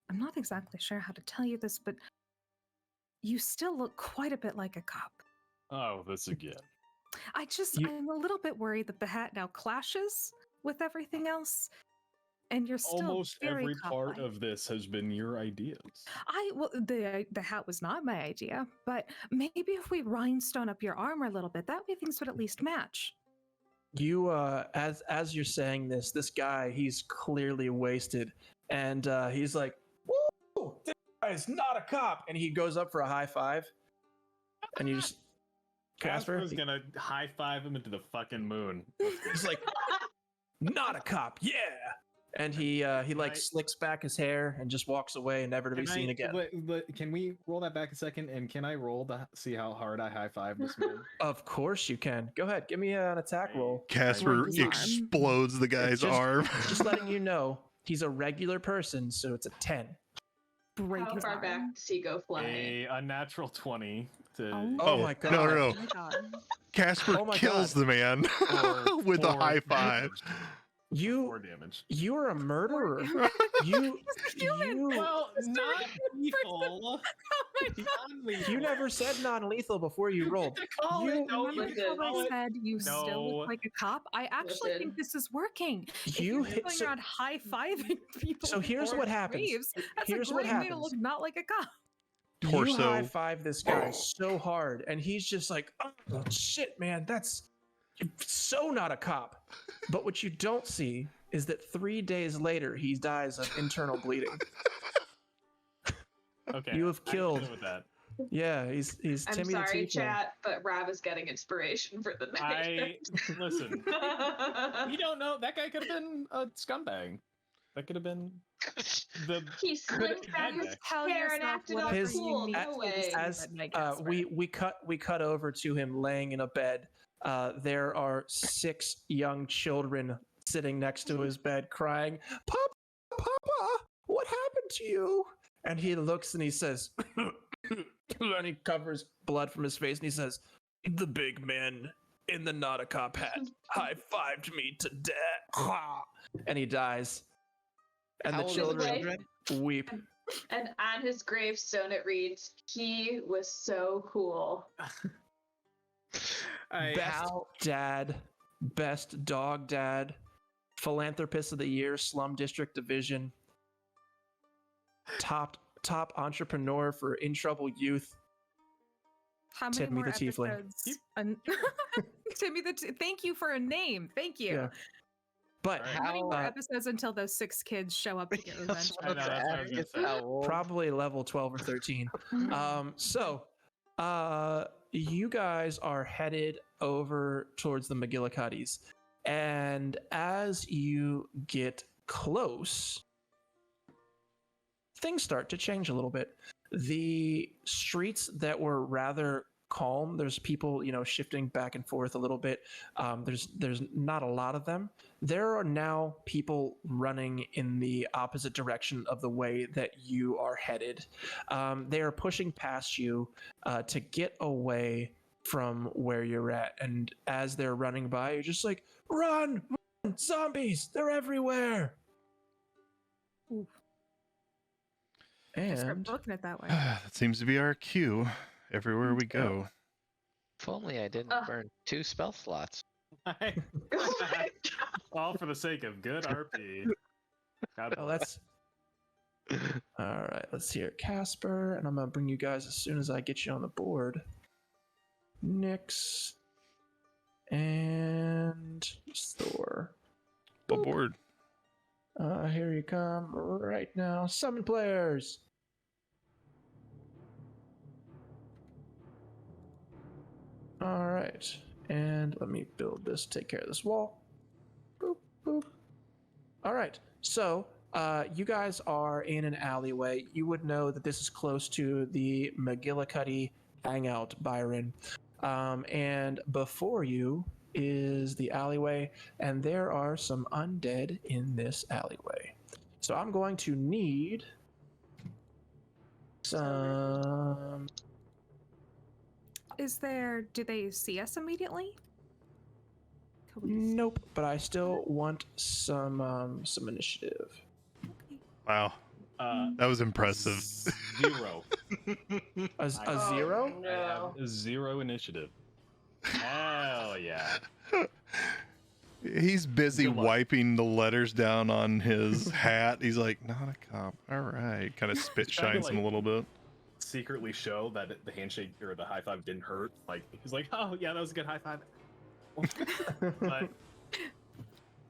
I'm not exactly sure how to tell you this, but you still look quite a bit like a cop. Oh, this again. I'm a little bit worried that the hat now clashes with everything else, and you're still Almost very every part cop-like. of this has been your ideas. The hat was not my idea, but maybe if we rhinestone up your armor a little bit, that way things would at least match. You as you're saying this guy, he's clearly wasted, and he's like, "Woo! This guy is not a cop!" And he goes up for a high five, and you just Casper. Casper's gonna high five him into the fucking moon. He's like, "Not a cop, yeah!" And he like Right. slicks back his hair and just walks away, never to be seen again. But can we roll that back a second? And can I roll to see how hard I high five this man? Of course you can. Go ahead, give me an attack roll. Casper Break his arm. explodes the guy's Just- arm. Just letting you know, he's a regular person, so it's a 10. Break How his far arm. back does he go flying? A unnatural 20 to Oh my god. No. Oh my god. Casper Oh my kills the man Four- with a four high five. Four You damage. you're a murderer. You Well, not lethal. Oh my god. you never said non-lethal before you rolled. Call You- it, no, you you did. Remember how I call it. said you still No. look like a cop? I actually Listen. think this is working. If You you're hit going so, around high-fiving people. so here's before what happens. graves, that's Here's a what great way to happens. look not like a cop. You Torso. high five this guy so hard, and he's just like, "Oh shit, man, that's so not a cop." But what you don't see is that 3 days later he dies of internal bleeding. Okay. You have I'm killed. good with that. Yeah, he's I'm Timmy sorry, the Teeth Man. chat, but Rob is getting inspiration for the night. Listen. You don't know. That guy could have been a scumbag. That could have been the. He slicked back his Tell hair and yourself acted all whatever His- you cool. need No to way. say As that night, we Casper. cut over to him laying in a bed. There are 6 young children sitting next to his bed, crying, "Papa, Papa, what happened to you?" And he looks and he says, and he covers blood from his face, and he says, "The big man in the not a cop hat high-fived me to death," and he dies. And How the old are children weep. And on his gravestone it reads, "He was so cool." Best dad, best dog dad, philanthropist of the year, Slum District Division. top entrepreneur for in trouble youth. How many Timmy more the Tiefling. episodes? Timmy thank you for a name. Thank you. Yeah. But All right. How many more Uh, episodes until those 6 kids show up to get revenge? That's what I was I know, that's what I was asking, gonna say. how old? probably level 12 or 13. So you guys are headed over towards the mcgillicuddies, and as you get close, things start to change a little bit. The streets that were rather calm, there's people, shifting back and forth a little bit. There's not a lot of them. There are now people running in the opposite direction of the way that you are headed. They are pushing past you to get away from where you're at. And as they're running by, you're just like, run! Zombies! They're everywhere! Ooh. Just start And looking at it that way. That seems to be our cue everywhere we go. If only I didn't burn 2 spell slots. Oh my God. All for the sake of good RP. God well, bless. that's all right. Let's hear Casper, and I'm gonna bring you guys as soon as I get you on the board. Nyx and Thor. Aboard. Here you come right now. Summon players. All right, and let me build this. Take care of this wall. Boop boop. All right, so you guys are in an alleyway. You would know that this is close to the McGillicuddy hangout, Byron. And before you is the alleyway, and there are some undead in this alleyway. So I'm going to need some. Do they see us immediately? Could we- Nope, but I still want some initiative. Okay. Wow, that was impressive. 0. A Oh, zero? No. I have 0 initiative. Hell yeah. He's busy Good luck. wiping the letters down on his hat. He's like, not a cop. All right. Kind of spit He's trying to, shines him a little bit. Secretly show that the handshake or the high five didn't hurt. Like he's like, oh yeah, that was a good high five. But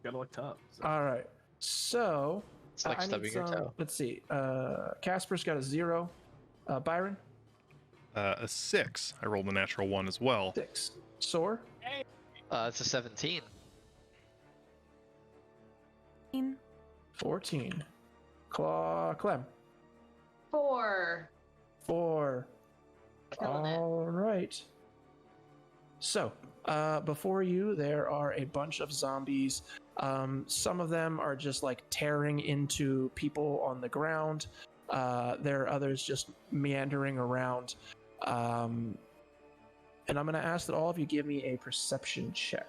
gotta look tough. So. All right. So It's like I need stubbing your some- toe. Let's see. Casper's got a 0. Byron, A 6. I rolled a natural 1 as well. 6. Soar, It's a 17. 14. Clem, 4. 4. Killing it. All right. So, before you, there are a bunch of zombies. Some of them are just like tearing into people on the ground. There are others just meandering around. And I'm going to ask that all of you give me a perception check.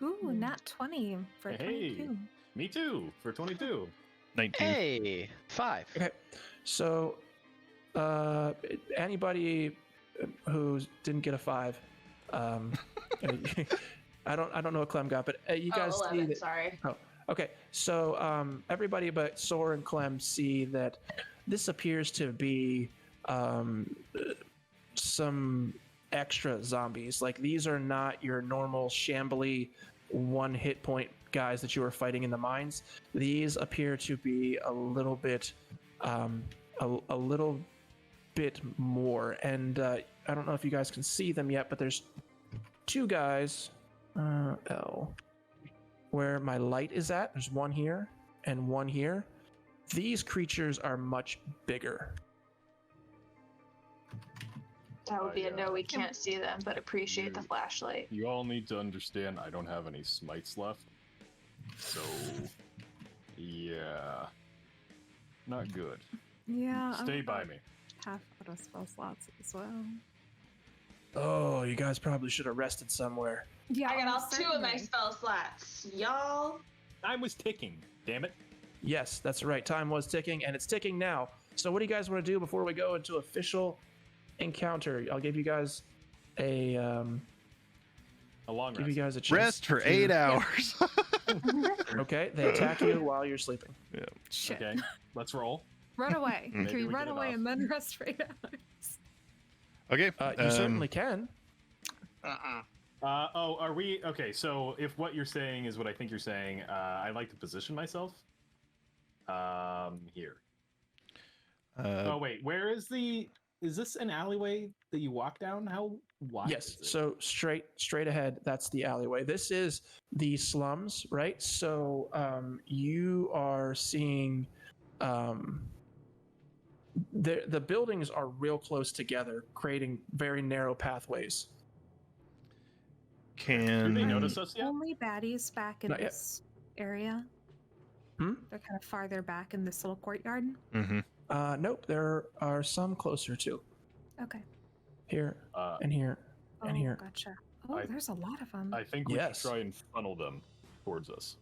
Ooh, nat 20 for Hey. 22. Me too for 22. 19. Hey, 5. Okay. So, anybody who didn't get a 5, I don't know what Clem got, but you guys see 11, that. sorry. Okay, so everybody but Soar and Clem see that this appears to be some extra zombies. Like, these are not your normal shambly 1 hit point guys that you were fighting in the mines. These appear to be a little bit more. And I don't know if you guys can see them yet, but there's 2 guys. Where my light is at, there's 1 here and 1 here. These creatures are much bigger. That would be a yeah. no, we can't see them, but appreciate the flashlight. You all need to understand I don't have any smites left. So yeah. Not good. Yeah. Stay I'm by about me. Half out of spell slots as well. Oh, you guys probably should have rested somewhere. Yeah, I got all 2 of my certainly. spell slots. Y'all. Time was ticking, damn it. Yes, that's right. Time was ticking, and it's ticking now. So what do you guys want to do before we go into official encounter? I'll give you guys a A long Give rest. you guys a chance. Rest for 8 hours. Okay, they attack you while you're sleeping. Shit. Okay, let's roll. Run away. Maybe Can we we run get away enough. and then rest for 8 hours? Okay. You certainly can. Are we okay? So if what you're saying is what I think you're saying, I like to position myself. Here. Oh wait, where is the? Is this an alleyway that you walk down? How wide? Yes. is it? So straight ahead, that's the alleyway. This is the slums, right? So you are seeing the buildings are real close together, creating very narrow pathways. Do Can they notice us yet? Only baddies back in Not yet. this area. Hmm? They're kind of farther back in this little courtyard. Mhm. Nope, there are some closer too. Okay. Here Uh, and here and Oh, here. Gotcha. Oh, I- there's a lot of them. I think we Yes. should try and funnel them towards us.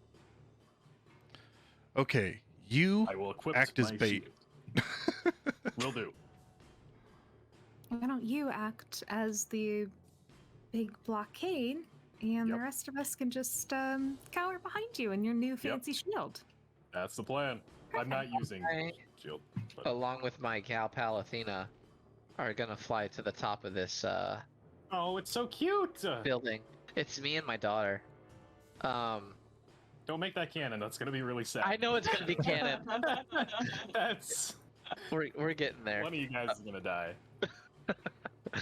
Okay, you I will equip act as my bait. shield. Will do. Why don't you act as the big blockade, and the Yep. rest of us can just cower behind you in your new fancy shield. That's the plan. I'm not using Alright. shield. but- Along with my gal pal Athena, are gonna fly to the top of this Oh, it's so cute. building. It's me and my daughter. Don't make that canon. That's gonna be really sad. I know it's gonna be canon. That's We're getting there. one of you guys is gonna die.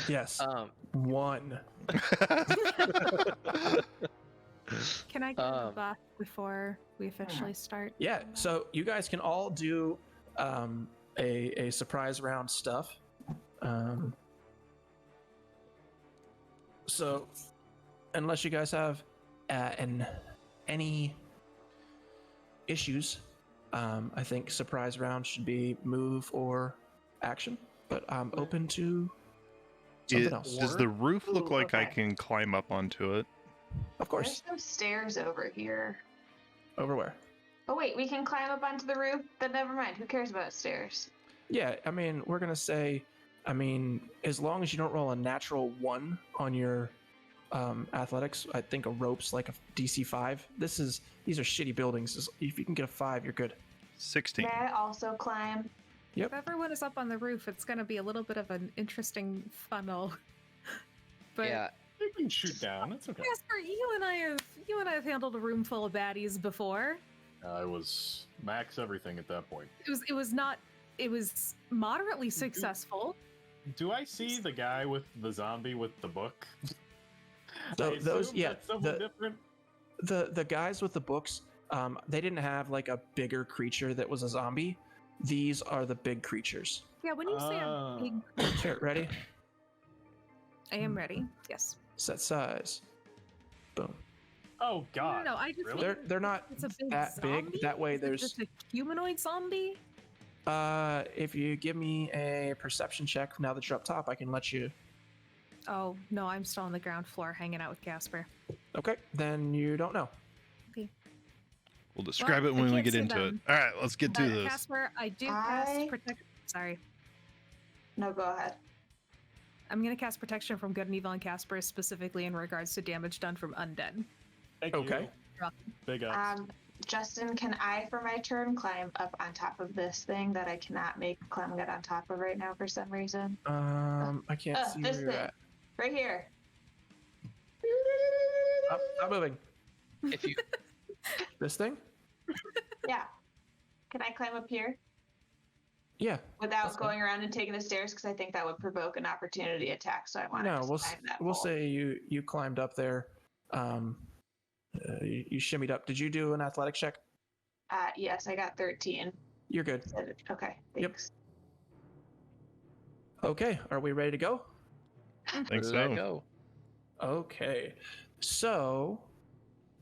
Yes, Um, one. Can I get a Um, buff before we officially start? Yeah. So you guys can all do a surprise round stuff. So unless you guys have any issues, I think surprise round should be move or action. But I'm open to something else. Does the roof look Ooh, like I okay. can climb up onto it? Of There's course. some stairs over here. Over where? Oh wait, we can climb up onto the roof? Then never mind. Who cares about stairs? Yeah, I mean, we're gonna say, as long as you don't roll a natural 1 on your athletics, I think a rope's like a DC 5. These are shitty buildings. If you can get a 5, you're good. 16. May I also climb? If everyone is up on the roof, it's going to be a little bit of an interesting funnel. But yeah, You can shoot down. That's okay. Jasper, you and I have handled a room full of baddies before. I was max everything at that point. It was moderately successful. Do I see the guy with the zombie with the book? So I those, assume yeah, that's someone the- different. The guys with the books, they didn't have like a bigger creature that was a zombie. These are the big creatures. Yeah, when you say a Ah. big, Here, ready? I am ready. Yes. Set size. Boom. Oh God! No, I just Really? They're not it's a big that zombie? big. That way, Is it there's. just a humanoid zombie. If you give me a perception check now that you're up top, I can let you. Oh no, I'm still on the ground floor hanging out with Casper. Okay, then you don't know. We'll describe Well, it I when we can't get see into it. them. All right, let's get to this. Casper, I do I- cast protect. Sorry, No, go ahead. I'm gonna cast protection from good and evil on Casper, specifically in regards to damage done from undead. Thank Okay. you. welcome. Big ups. Justin, can I, for my turn, climb up on top of this thing that I cannot make climb get on top of right now for some reason? I can't see where this you're thing. at. Right here. Stop moving. if you This thing? Yeah. Can I climb up here Yeah. without That's fine. going around and taking the stairs? Because I think that would provoke an opportunity attack. So I want No, to we'll climb that we'll pole. say you climbed up there. You shimmied up. Did you do an athletic check? Yes, I got 13. You're good. Okay, Yep. thanks. Okay, are we ready to go? Think where did I so. go? Okay. So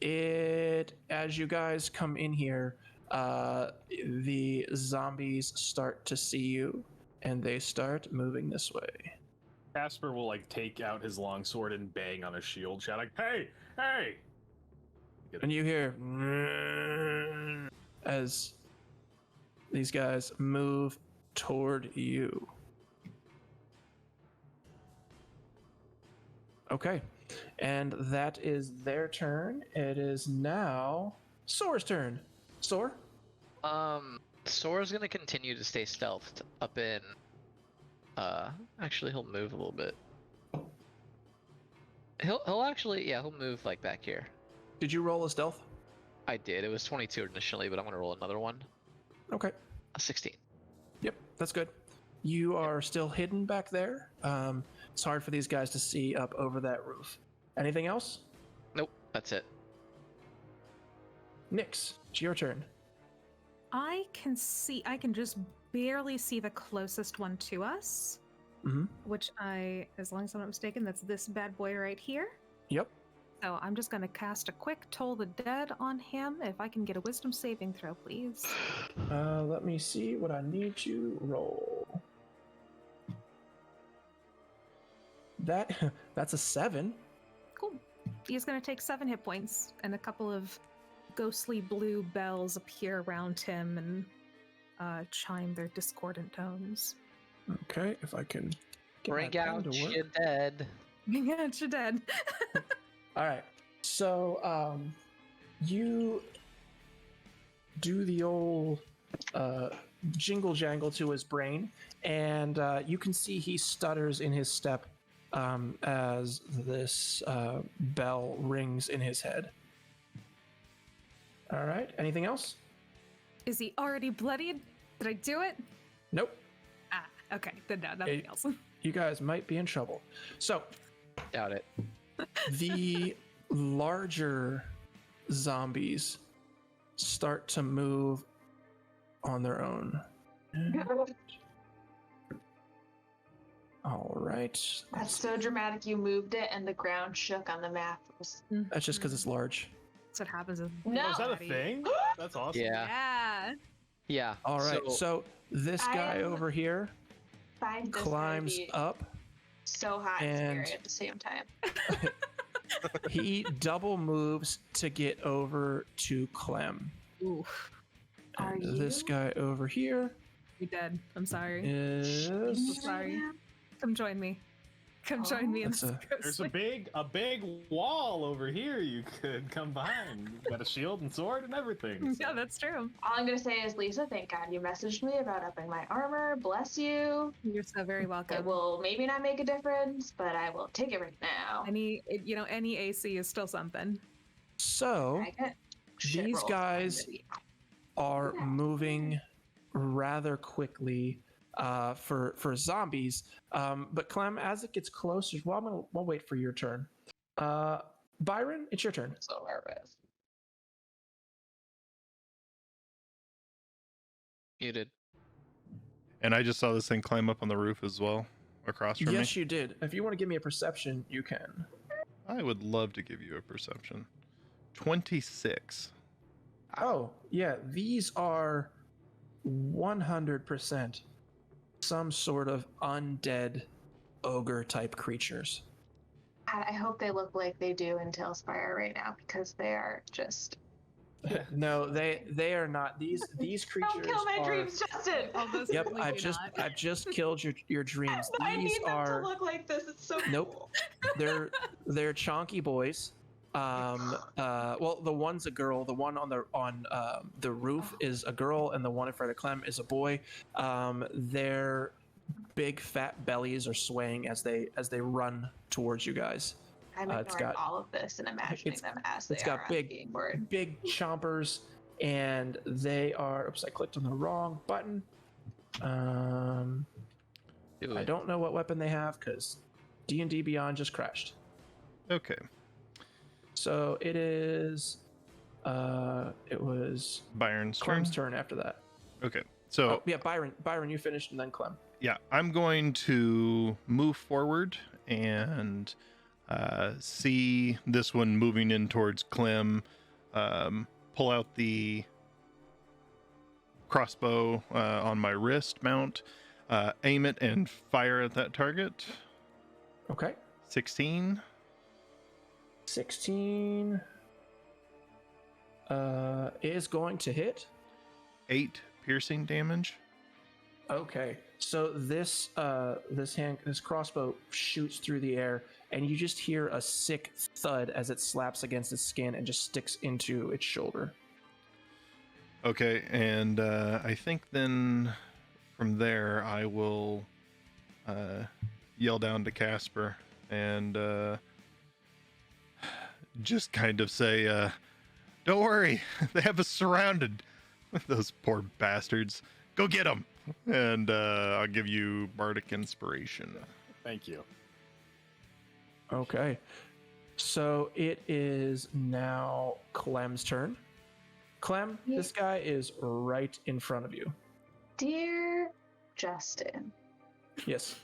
as you guys come in here, the zombies start to see you and they start moving this way. Casper will like take out his long sword and bang on his shield, shouting, "Hey, hey!" And you hear as these guys move toward you. Okay. And that is their turn. It is now Soar's turn. Soar? Sora's gonna continue to stay stealthed up in. Actually, he'll move a little bit. He'll actually, yeah, he'll move like back here. Did you roll a stealth? I did. It was 22 initially, but I'm gonna roll another one. Okay. A 16. Yep, that's good. You are still hidden back there. It's hard for these guys to see up over that roof. Anything else? Nope, that's it. Nyx, it's your turn. I can just barely see the closest one to us, Mm-hmm. which as long as I'm not mistaken, that's this bad boy right here. Yep. So I'm just going to cast a quick Toll the Dead on him. If I can get a wisdom saving throw, please. Let me see what I need to roll. That's a 7. Cool. He's going to take 7 hit points, and a couple of ghostly blue bells appear around him and chime their discordant tones. Okay, if I can get Bring my pen out to work. your dead. Yeah, you're dead. All right. So, you do the old jingle jangle to his brain, and you can see he stutters in his step as this bell rings in his head. All right. Anything else? Is he already bloodied? Did I do it? Nope. Ah, okay. Then no, nothing else. You guys might be in trouble. So, Doubt it. the larger zombies start to move on their own. All right. That's so dramatic. You moved it, and the ground shook on the map. It was- That's just because it's large. That's what happens with No. Oh, is that a bloody. thing? That's awesome. Yeah. Yeah. Yeah. All right. So this I guy am- over here Find this climbs gonna be up. so hot and and- scary at the same time. He double moves to get over to Clem. Ooh, Are And this you? guy over here you're dead. I'm sorry. is Sorry. Come join me. Come join me in That's this a- There's ghostly- a big wall over here you could come behind. You've got a shield and sword and everything. Yeah, that's true. All I'm gonna say is, Lisa, thank God you messaged me about upping my armor. Bless you. You're so very It welcome. will maybe not make a difference, but I will take it right now. Any AC is still something. so I get shit these rolls guys from the- are moving rather quickly for zombies. But Clem, as it gets closer, we'll wait for your turn. Byron, it's your turn. So nervous. Muted. And I just saw this thing climb up on the roof as well, across from Yes, me. you did. If you want to give me a perception, you can. I would love to give you a perception. 26. Oh, yeah, these are 100% some sort of undead ogre type creatures. God, I hope they look like they do in Tailspire right now, because they are just. No, they are not. These creatures Don't kill my are. dreams, Justin. Almost Yep, certainly do not. I've just killed your dreams. I These need them are to look like this. It's so Nope. cool. they're chonky boys. Well, the one's a girl. The one on the roof is a girl, and the one in front of Clem is a boy. Their big fat bellies are swaying as they run towards you guys. I'm It's ignoring got- all of this and imagining it's- them as they it's got are big- on the board. Big chompers, and they are. Oops, I clicked on the wrong button. Do I it. don't know what weapon they have because D&D Beyond just crashed. Okay. So it is. It was Byron's turn. Clem's turn after that. Okay. So Oh yeah, Byron, you finished, and then Clem. yeah, I'm going to move forward and see this one moving in towards Clem. Pull out the crossbow on my wrist mount, aim it, and fire at that target. Okay. 16. 16 is going to hit. 8 piercing damage. Okay. So this this crossbow shoots through the air, and you just hear a sick thud as it slaps against its skin and just sticks into its shoulder. Okay, and I think then from there I will yell down to Casper and just kind of say, "Don't worry, they have us surrounded. Those poor bastards. Go get them." And I'll give you bardic inspiration. Thank you. Okay. So it is now Clem's turn. Clem, Yeah. this guy is right in front of you. Dear Justin, Yes.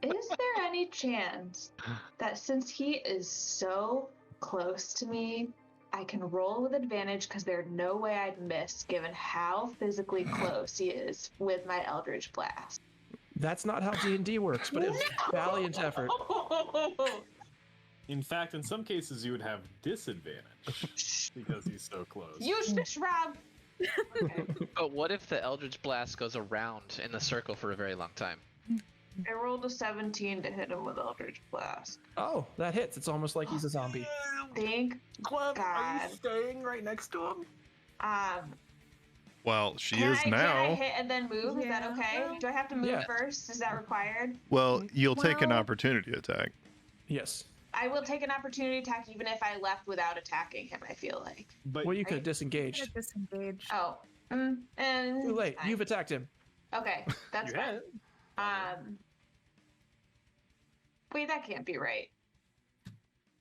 is there any chance that since he is so close to me, I can roll with advantage because there's no way I'd miss given how physically close he is with my Eldritch Blast? That's not how D&D works, but it's valiant effort. In fact, in some cases, you would have disadvantage because he's so close. You shush, Rob! Okay. But what if the Eldritch Blast goes around in the circle for a very long time? I rolled a 17 to hit him with Eldritch Blast. Oh, that hits. It's almost like he's a zombie. Thank Clem, are God. you staying right next to him? Well, she Can is I now. hit and then move? Is that Yeah. okay? Do I have to move Yeah. first? Is that required? Well, you'll take an Well- opportunity attack. Yes. I will take an opportunity attack even if I left without attacking him, I feel like. But Well, you could have Gonna disengaged. disengage. Oh. And Too late. fine. You've attacked him. Okay, that's you fine. had it. Wait, that can't be right.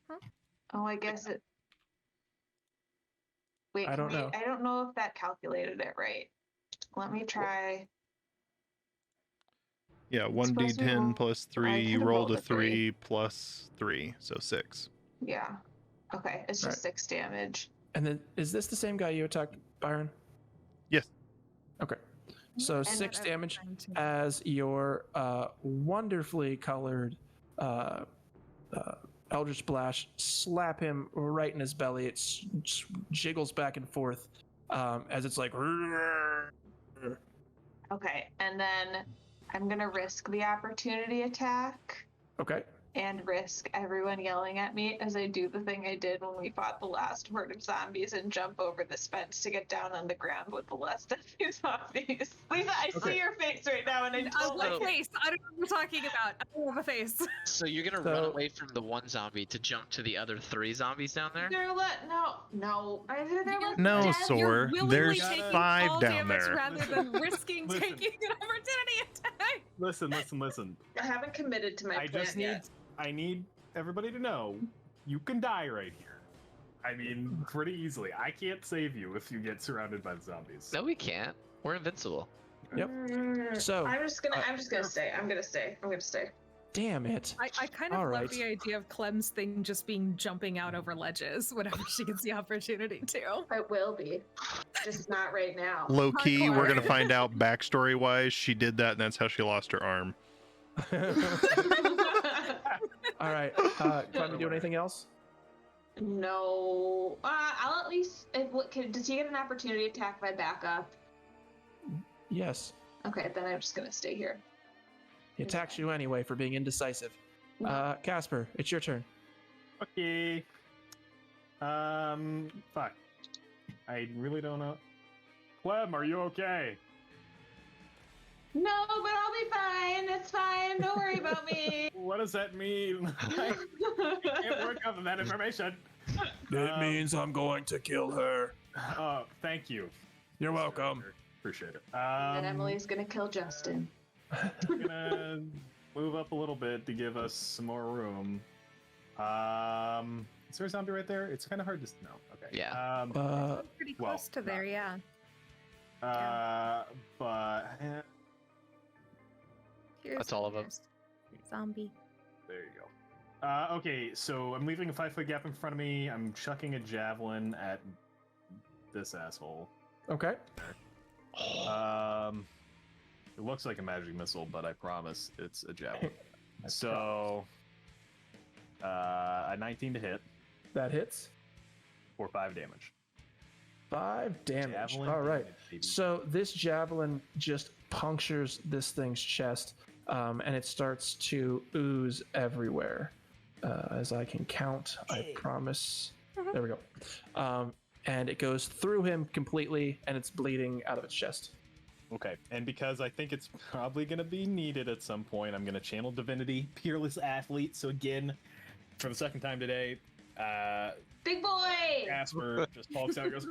Huh? Oh, I guess it. Wait, I don't know. I don't know if that calculated it right. Let me try. Yeah, supposed to be 1d10 roll- plus I 3. You could've rolled a rolled a 3. 3 plus 3, so 6. Yeah. Okay, it's just Right. 6 damage. And then, is this the same guy you attacked, Byron? Yes. Okay. So And 6 I was damage trying to- as your wonderfully colored Eldritch Blast slap him right in his belly. It jiggles back and forth as it's like. Okay, and then I'm gonna risk the opportunity attack Okay. and risk everyone yelling at me as I do the thing I did when we fought the last horde of zombies and jump over this fence to get down on the ground with the last of these zombies. Lisa, I Okay. see your face right now, and I don't What like it. face? I don't know what you're talking about. I don't have a face. So you're gonna run So- away from the one zombie to jump to the other 3 zombies down there? No. I said there was No, dead. Soar. You're willingly There's taking 5 fall down damage there. rather than risking Listen. taking an opportunity attack. Listen. I haven't committed to my I plan just need yet. I need everybody to know you can die right here. I mean, pretty easily. I can't save you if you get surrounded by the zombies. No, we can't. We're invincible. Yep. So, I'm just gonna stay. I'm gonna stay. damn it. I kind of All love right. the idea of Clem's thing just being jumping out over ledges whenever she gets the opportunity to. I will be, just not right now. Low key, Hardcore. we're going to find out backstory wise. She did that, and that's how she lost her arm. All right. Can we do anything else? No, I'll at least. Does he get an opportunity attack if I back up? Yes. Okay, then I'm just gonna stay here. He attacks you anyway for being indecisive. Casper, it's your turn. Okay. Fuck. I really don't know. Clem, are you okay? No, but I'll be fine. It's fine. Don't worry about me. What does that mean? I can't work off of that information. It means I'm going to kill her. Oh, thank you. You're welcome. Appreciate it. And Emily's gonna kill Justin. I'm gonna move up a little bit to give us some more room. Is there a zombie right there? It's kind of hard to know. Okay. Yeah. Pretty well, close to there, yeah. But Here's That's all of them. there's Zombie. there you go. Okay, so I'm leaving a 5-foot gap in front of me. I'm chucking a javelin at this asshole. Okay. It looks like a magic missile, but I promise it's a javelin. So, a 19 to hit That hits. for 5 damage. 5 damage. Javelin All right. damage, baby. So this javelin just punctures this thing's chest, and it starts to ooze everywhere. As I can count, I promise. There we go. And it goes through him completely, and it's bleeding out of its chest. Okay, and because I think it's probably going to be needed at some point, I'm going to channel Divinity, Peerless Athlete. So again, for the second time today, Big boy! Casper just pulls out and goes.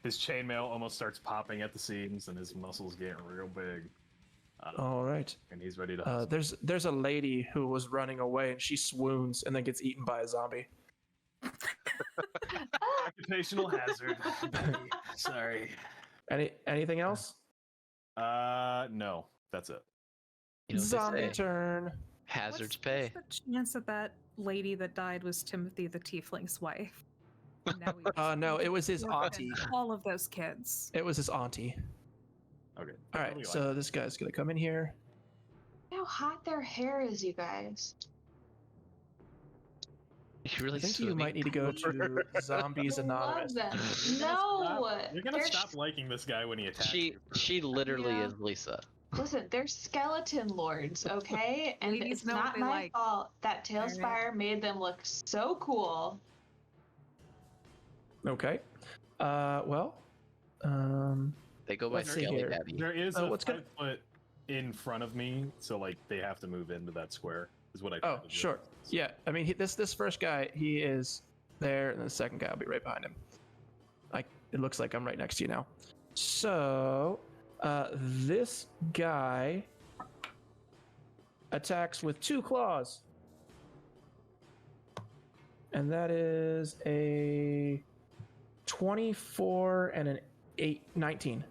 His chainmail almost starts popping at the seams, and his muscles getting real big. All right. And he's ready to. There's a lady who was running away, and she swoons and then gets eaten by a zombie. Occupational hazard. Sorry. Anything else? No, that's it. You know what Zombie they say, turn. hazards pay. What's the chance that lady that died was Timothy the Tiefling's wife? And now we No, it was his orphaned auntie. all of those kids. It was his auntie. Okay. All right, so this guy's gonna come in here. Look how hot their hair is, you guys. You really I think you swimming? might need to go to Zombies I Anonymous. love them. No! You're gonna They're stop liking this guy when he attacks She you. literally Yeah. is Lisa. Listen, they're skeleton lords, okay? And Ladies it's know what not they my like. fault that Tailspire made them look so cool. Okay. Well. They go by Let's see Skelly here. Daddy. There is Oh, a what's 5 gonna- foot in front of me, so like they have to move into that square. Is what I. Oh, tried to do. sure. Yeah. I mean, this first guy, he is there, and the second guy will be right behind him. It looks like I'm right next to you now. So, this guy attacks with 2 claws, and that is a 24 and an 19.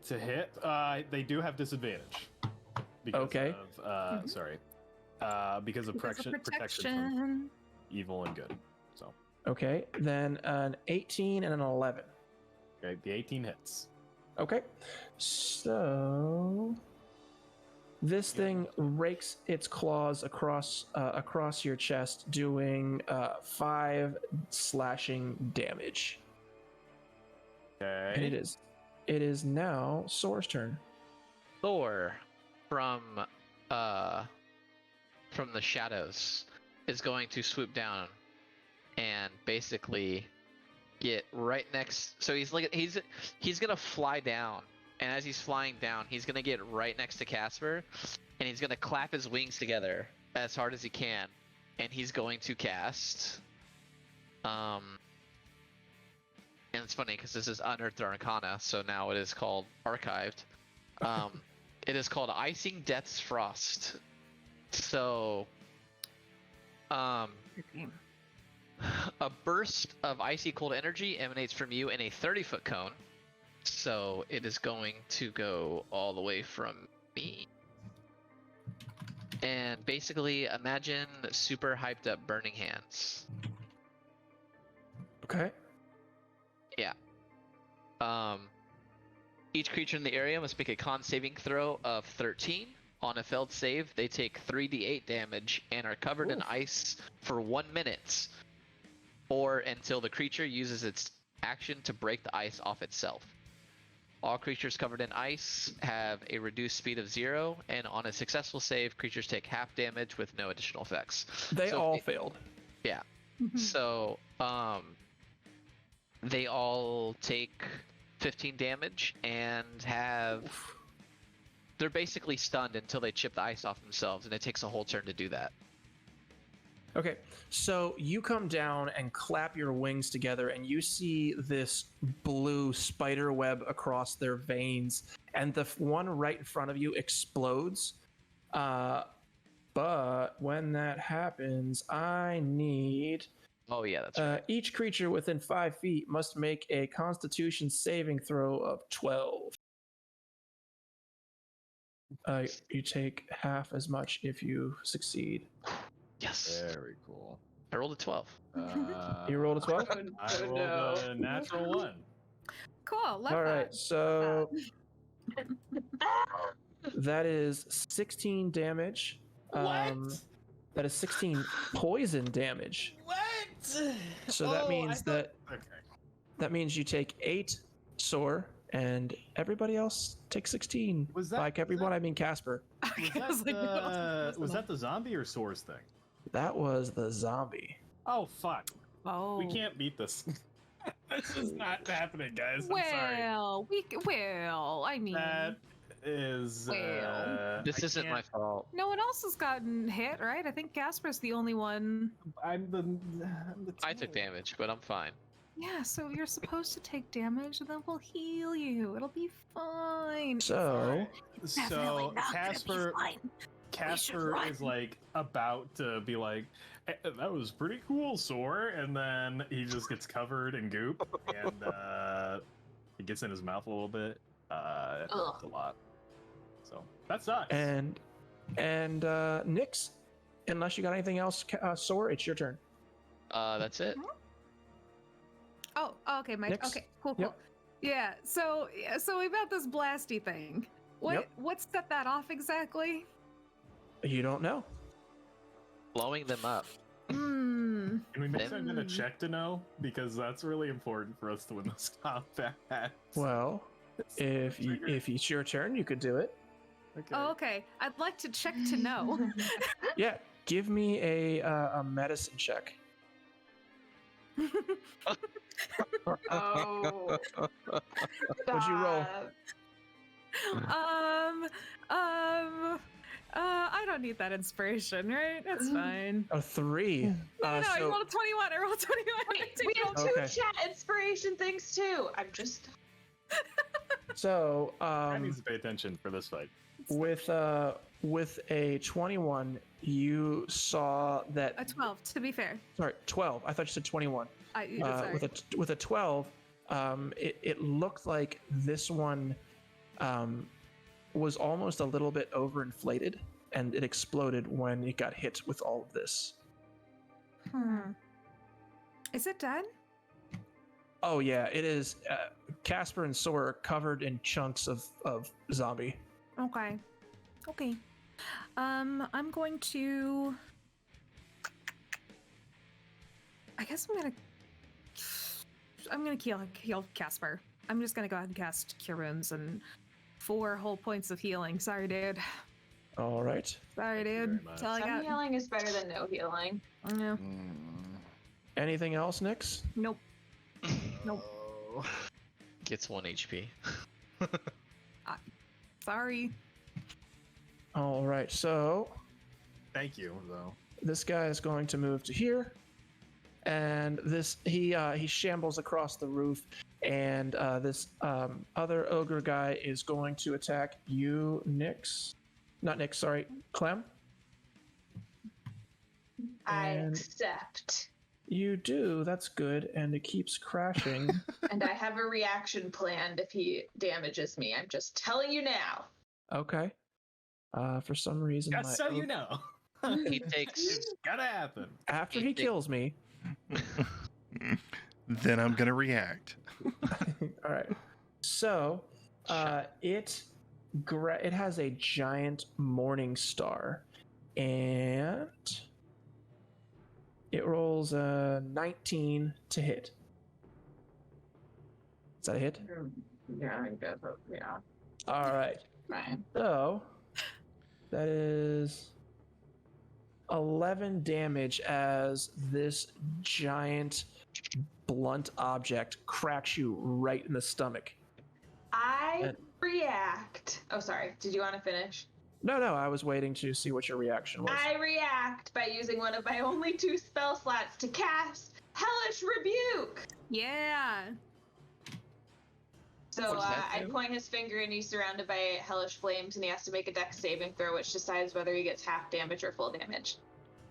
To hit, they do have disadvantage. Because Okay. Of, sorry. Because of Because of protection from protection. evil and good. So, Okay, then an 18 and an 11. okay, the 18 hits. Okay, so this thing rakes its claws across your chest, doing 5 slashing damage. Okay. And it is now Soar's turn. Thor from the shadows is going to swoop down and basically get right next. So he's gonna fly down, and as he's flying down, he's gonna get right next to Casper, and he's gonna clap his wings together as hard as he can, and he's going to cast. And it's funny because this is Unearthed Arcana, so now it is called Archived. It is called Icing Death's Frost. So, a burst of icy cold energy emanates from you in a 30-foot cone. So it is going to go all the way from me. And basically, imagine super hyped up Burning Hands. Okay. Yeah. Each creature in the area must make a con saving throw of 13. On a failed save, they take 3d8 damage and are covered in ice for 1 minute, or until the creature uses its action to break the ice off itself. All creatures covered in ice have a reduced speed of 0, and on a successful save, creatures take half damage with no additional effects. They So all failed. Yeah. So, they all take 15 damage and they're basically stunned until they chip the ice off themselves, and it takes a whole turn to do that. Okay, so you come down and clap your wings together, and you see this blue spider web across their veins, and the one right in front of you explodes. But when that happens, I need Oh yeah, that's right. each creature within 5 feet must make a Constitution saving throw of 12. You take half as much if you succeed. Yes. Very cool. I rolled a 12. You rolled a 12? I rolled a natural 1. Cool. Love All that. right, so that is 16 damage. That is 16 poison damage. What? So that means Okay. that means you take 8 Soar, and everybody else take 16. Was that- like was everyone? that- I mean Casper. Was that the zombie or Soar's thing? That was the zombie. Oh fuck! Oh. We can't beat this. This is not happening, guys. I'm sorry. Well, I mean, That is. This isn't my fault. no one else has gotten hit, right? I think Casper's the only one. I'm the. I took damage, but I'm fine. Yeah, so you're supposed to take damage, and then we'll heal you. It'll be fine. So It's definitely So not gonna be Casper fine. Casper is run. like about to be like, that was pretty cool, Soar, and then he just gets covered in goop, and it gets in his mouth a little bit. It hurts a lot. So that sucks. and Nyx, unless you got anything else, Soar, it's your turn. That's it. Oh, okay, Mike. Next. Okay, cool, cool. Yep. Yeah, so about this blasty thing. Yep. What set that off exactly? You don't know. Blowing them up. Hmm. Can we make that in a Hmm. check to know? Because that's really important for us to win this combat. Well, if it's your turn, you could do it. Okay. Oh, okay. I'd like to check to know. Yeah, give me a medicine check. Oh. What'd you roll? Stop. I don't need that inspiration, right? That's fine. A 3. No, I so- rolled a 21. I rolled a 21. Wait, we have two Okay. chat inspiration things too. I'm just. So, I need to pay attention for this fight. with a 21, you saw that. A 12, to be fair. Sorry, 12. I thought you said 21. Sorry. With a 12, it looked like this one was almost a little bit overinflated, and it exploded when it got hit with all of this. Is it dead? Oh yeah, it is. Casper and Soar are covered in chunks of zombie. Okay. Okay. I'm going to. I guess I'm gonna heal Casper. I'm just gonna go ahead and cast Cure Wounds and 4 whole points of healing. Sorry, dude. All right. Sorry, Thank you dude. very much. That's all I Some got. healing is better than no healing. Yeah. Anything else, Nyx? Nope. Nope. Oh. Gets 1 HP. Sorry. All right. So Thank you, though. this guy is going to move to here, and he shambles across the roof, and this other ogre guy is going to attack you, Nyx. Not Nyx, sorry, Clem. I And- accept. You do. That's good, and it keeps crashing. And I have a reaction planned if he damages me. I'm just telling you now. Okay. For some reason, Just so you know. He takes. It's gotta happen. after he kills me. Then I'm gonna react. All right. So, it has a giant morning star, and it rolls a 19 to hit. Is that a hit? Yeah, I guess. Yeah, All right. fine. So that is 11 damage as this giant blunt object cracks you right in the stomach. I And- react. Oh, sorry. Did you want to finish? No, I was waiting to see what your reaction was. I react by using one of my only 2 spell slots to cast Hellish Rebuke. Yeah. So What does that I do? point his finger and he's surrounded by hellish flames, and he has to make a dex saving throw, which decides whether he gets half damage or full damage.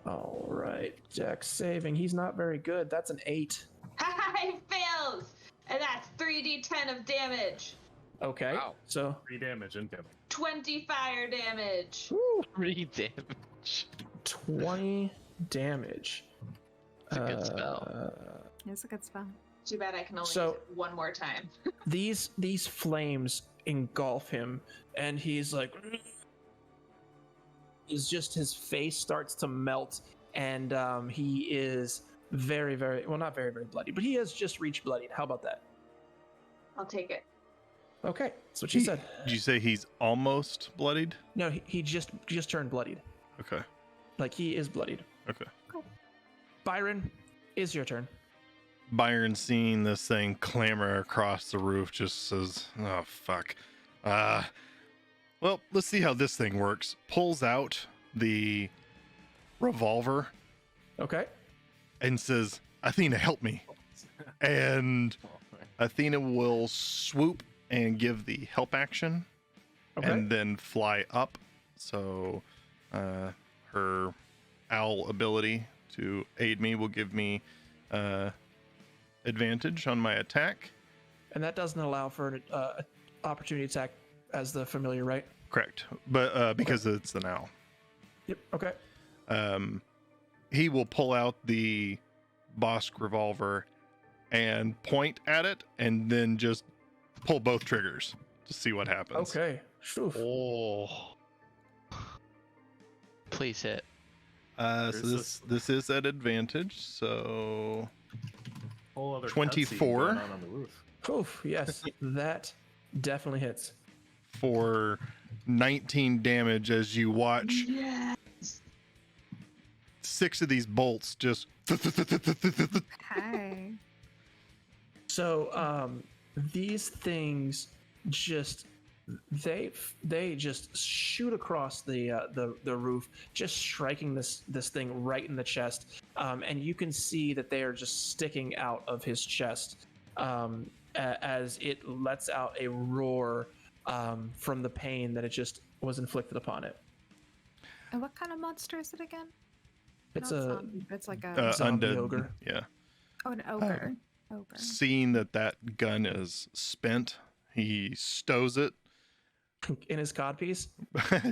All right, Dex saving. He's not very good. That's an 8. He fails, and that's 3d10 of damage. Okay. Wow. So 3 damage incoming. 20 fire damage. whew, 3 damage. 20 damage. It's a good spell. It's a good spell. Too bad I can only So- use it one more time. These flames engulf him, and he's like, his face starts to melt, and he is very, very, well, not very, very bloody, but he has just reached bloodied. How about that? I'll take it. Okay, that's what she said. Did you say he's almost bloodied? No, he just turned bloodied. Okay. Like he is bloodied. Okay. Byron, is your turn. Byron, seeing this thing clamber across the roof, just says, "Oh fuck." Well, let's see how this thing works. Pulls out the revolver Okay. and says, "Athena, help me." And Athena will swoop and give the help action, Okay. and then fly up. So her owl ability to aid me will give me advantage on my attack. And that doesn't allow for an opportunity attack as the familiar, right? Correct. But because it's an owl. Yep. Okay. He will pull out the Bosk revolver and point at it, and then just pull both triggers to see what happens. Okay. Oof. Oh. Please hit. So this is at advantage. So Whole other 24. cutscene going on the roof. Oof. Yes, that definitely hits. for 19 damage as you watch Yes. 6 of these bolts just Hi. So these things just they just shoot across the roof, just striking this thing right in the chest, and you can see that they are just sticking out of his chest as it lets out a roar from the pain that it just was inflicted upon it. And what kind of monster is it again? It's Not a zombie, it's like a zombie undead ogre. Yeah. an ogre. Ogre. Seeing that gun is spent, he stows it. in his codpiece.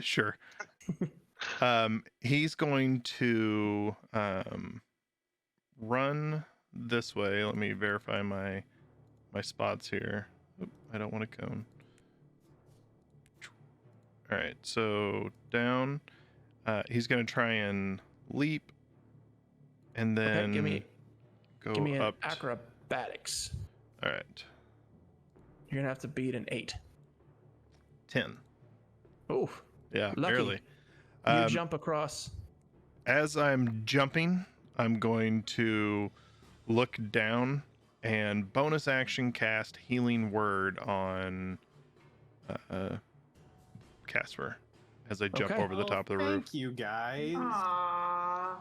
Sure. He's going to run this way. Let me verify my spots here. Oop, I don't want to cone. All right, so down. He's going to try and leap, and then Okay, go give me an up. acrobatics. All right, You're gonna have to beat an 8. 10. Oof. Yeah, Lucky. barely. You jump across. As I'm jumping, I'm going to look down and bonus action cast Healing Word on Casper as I jump Okay. over the top of the roof. Thank you, guys. Aww.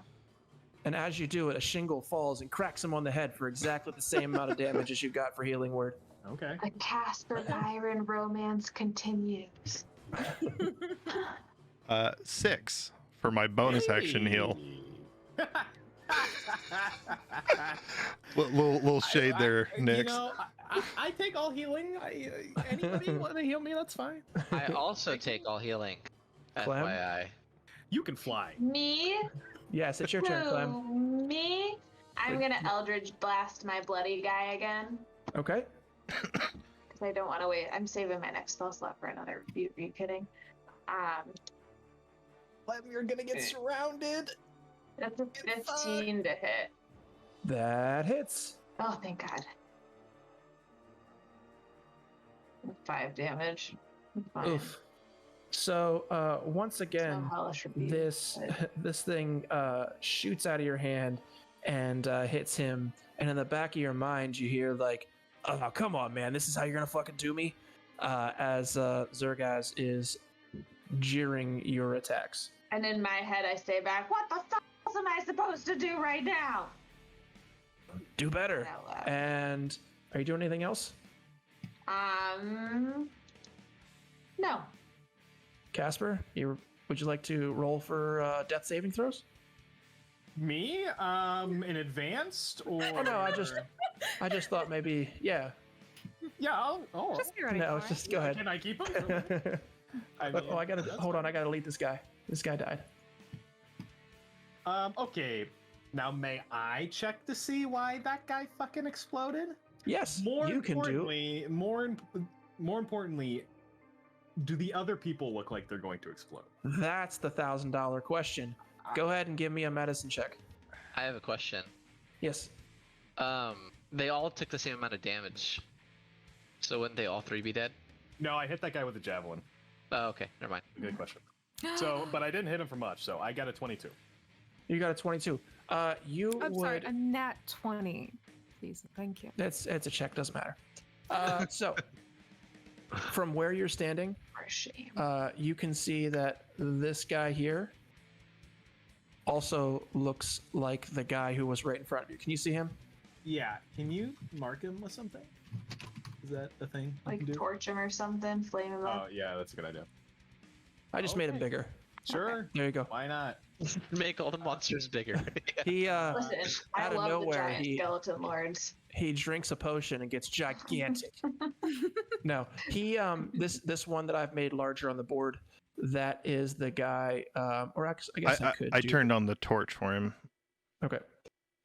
And as you do it, a shingle falls and cracks him on the head for exactly the same amount of damage as you got for Healing Word. Okay. The Casper Byron romance continues. 6 for my bonus action heal. Little shade there, You Nix. know, I take all healing. Anybody want to heal me? That's fine. I also take all healing. Clem? FYI. You can fly. Me? Yes, it's your turn, Clem. Who, me? I'm gonna Eldritch Blast my bloody guy again. Okay. Because I don't want to wait. I'm saving my next spell slot for another review. Are you kidding? Clem, you're gonna get surrounded. That's a 15 to hit. That hits. Oh, thank God. 5 damage. I'm fine. Oof. So once again, So hellish rebuke, this but- this thing shoots out of your hand and hits him, and in the back of your mind you hear like, "Oh, come on, man, this is how you're gonna fucking do me," as Zergaz is jeering your attacks. And in my head, I say back, "What the fuck am I supposed to do right now?" Do better. Out loud. And are you doing anything else, No. Casper? Would you like to roll for death saving throws? Me? In advanced or? Oh no, I just thought maybe, yeah. Yeah. I'll Just be ready. No, for it. just go ahead. Can I keep him? Oh, I gotta hold on. I gotta lead this guy. This guy died. Okay. Now, may I check to see why that guy fucking exploded? Yes, More you can do. importantly, more importantly, do the other people look like they're going to explode? That's the $1,000 question. Go ahead and give me a medicine check. I have a question. Yes. They all took the same amount of damage. So wouldn't they all 3 be dead? No, I hit that guy with a javelin. Oh, okay, never mind. Good question. But I didn't hit him for much, so I got a 22. You got a 22. You I'm would. sorry, a nat 20. Please, thank you. It's a check. Doesn't matter. So, from where you're standing, For shame. you can see that this guy here also looks like the guy who was right in front of you. Can you see him? Yeah, can you mark him with something? Is that a thing? you Like can do? torch him or something, flame him Oh, up. yeah, that's a good idea. I just made him Okay. bigger. Sure. There you go. Why not? Make all the monsters bigger. He Listen, I out of love the nowhere, giant skeleton lords. he drinks a potion and gets gigantic. No, he this one that I've made larger on the board. That is the guy. Or actually, I guess I could. I do- turned on the torch for him. Okay.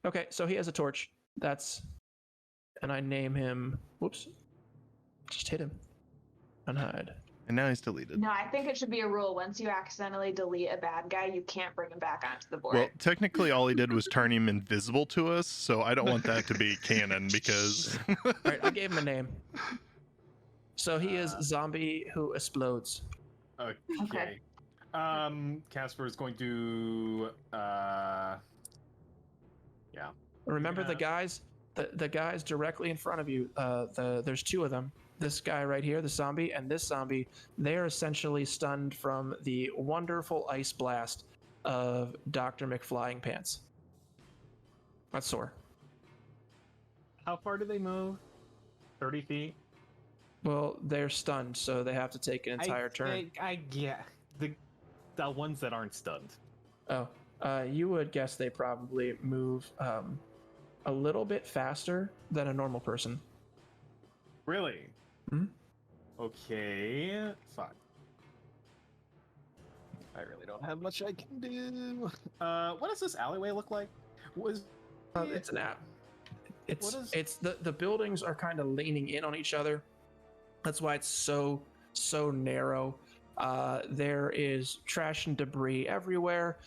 Okay, so he has a torch. That's, and I name him. Whoops. Just hit him. Unhide. And now he's deleted. No, I think it should be a rule. Once you accidentally delete a bad guy, you can't bring him back onto the board. Well, technically, all he did was turn him invisible to us, so I don't want that to be canon because. All right, I gave him a name. So he is zombie who explodes. Okay. Casper is going to. Yeah. Remember the Yeah. guys, the guys directly in front of you. There's two of them. This guy right here, the zombie, and this zombie. They are essentially stunned from the wonderful ice blast of Dr. McFlying Pants. That's Soar. How far do they move? 30 feet? Well, they're stunned, so they have to take an entire turn. I get the ones that aren't stunned. Oh, you would guess they probably move a little bit faster than a normal person. Really? Mhm. Okay. Fuck. I really don't have much I can do. What does this alleyway look like? It's an app. It's What is- it's the buildings are kind of leaning in on each other. That's why it's so narrow. There is trash and debris everywhere.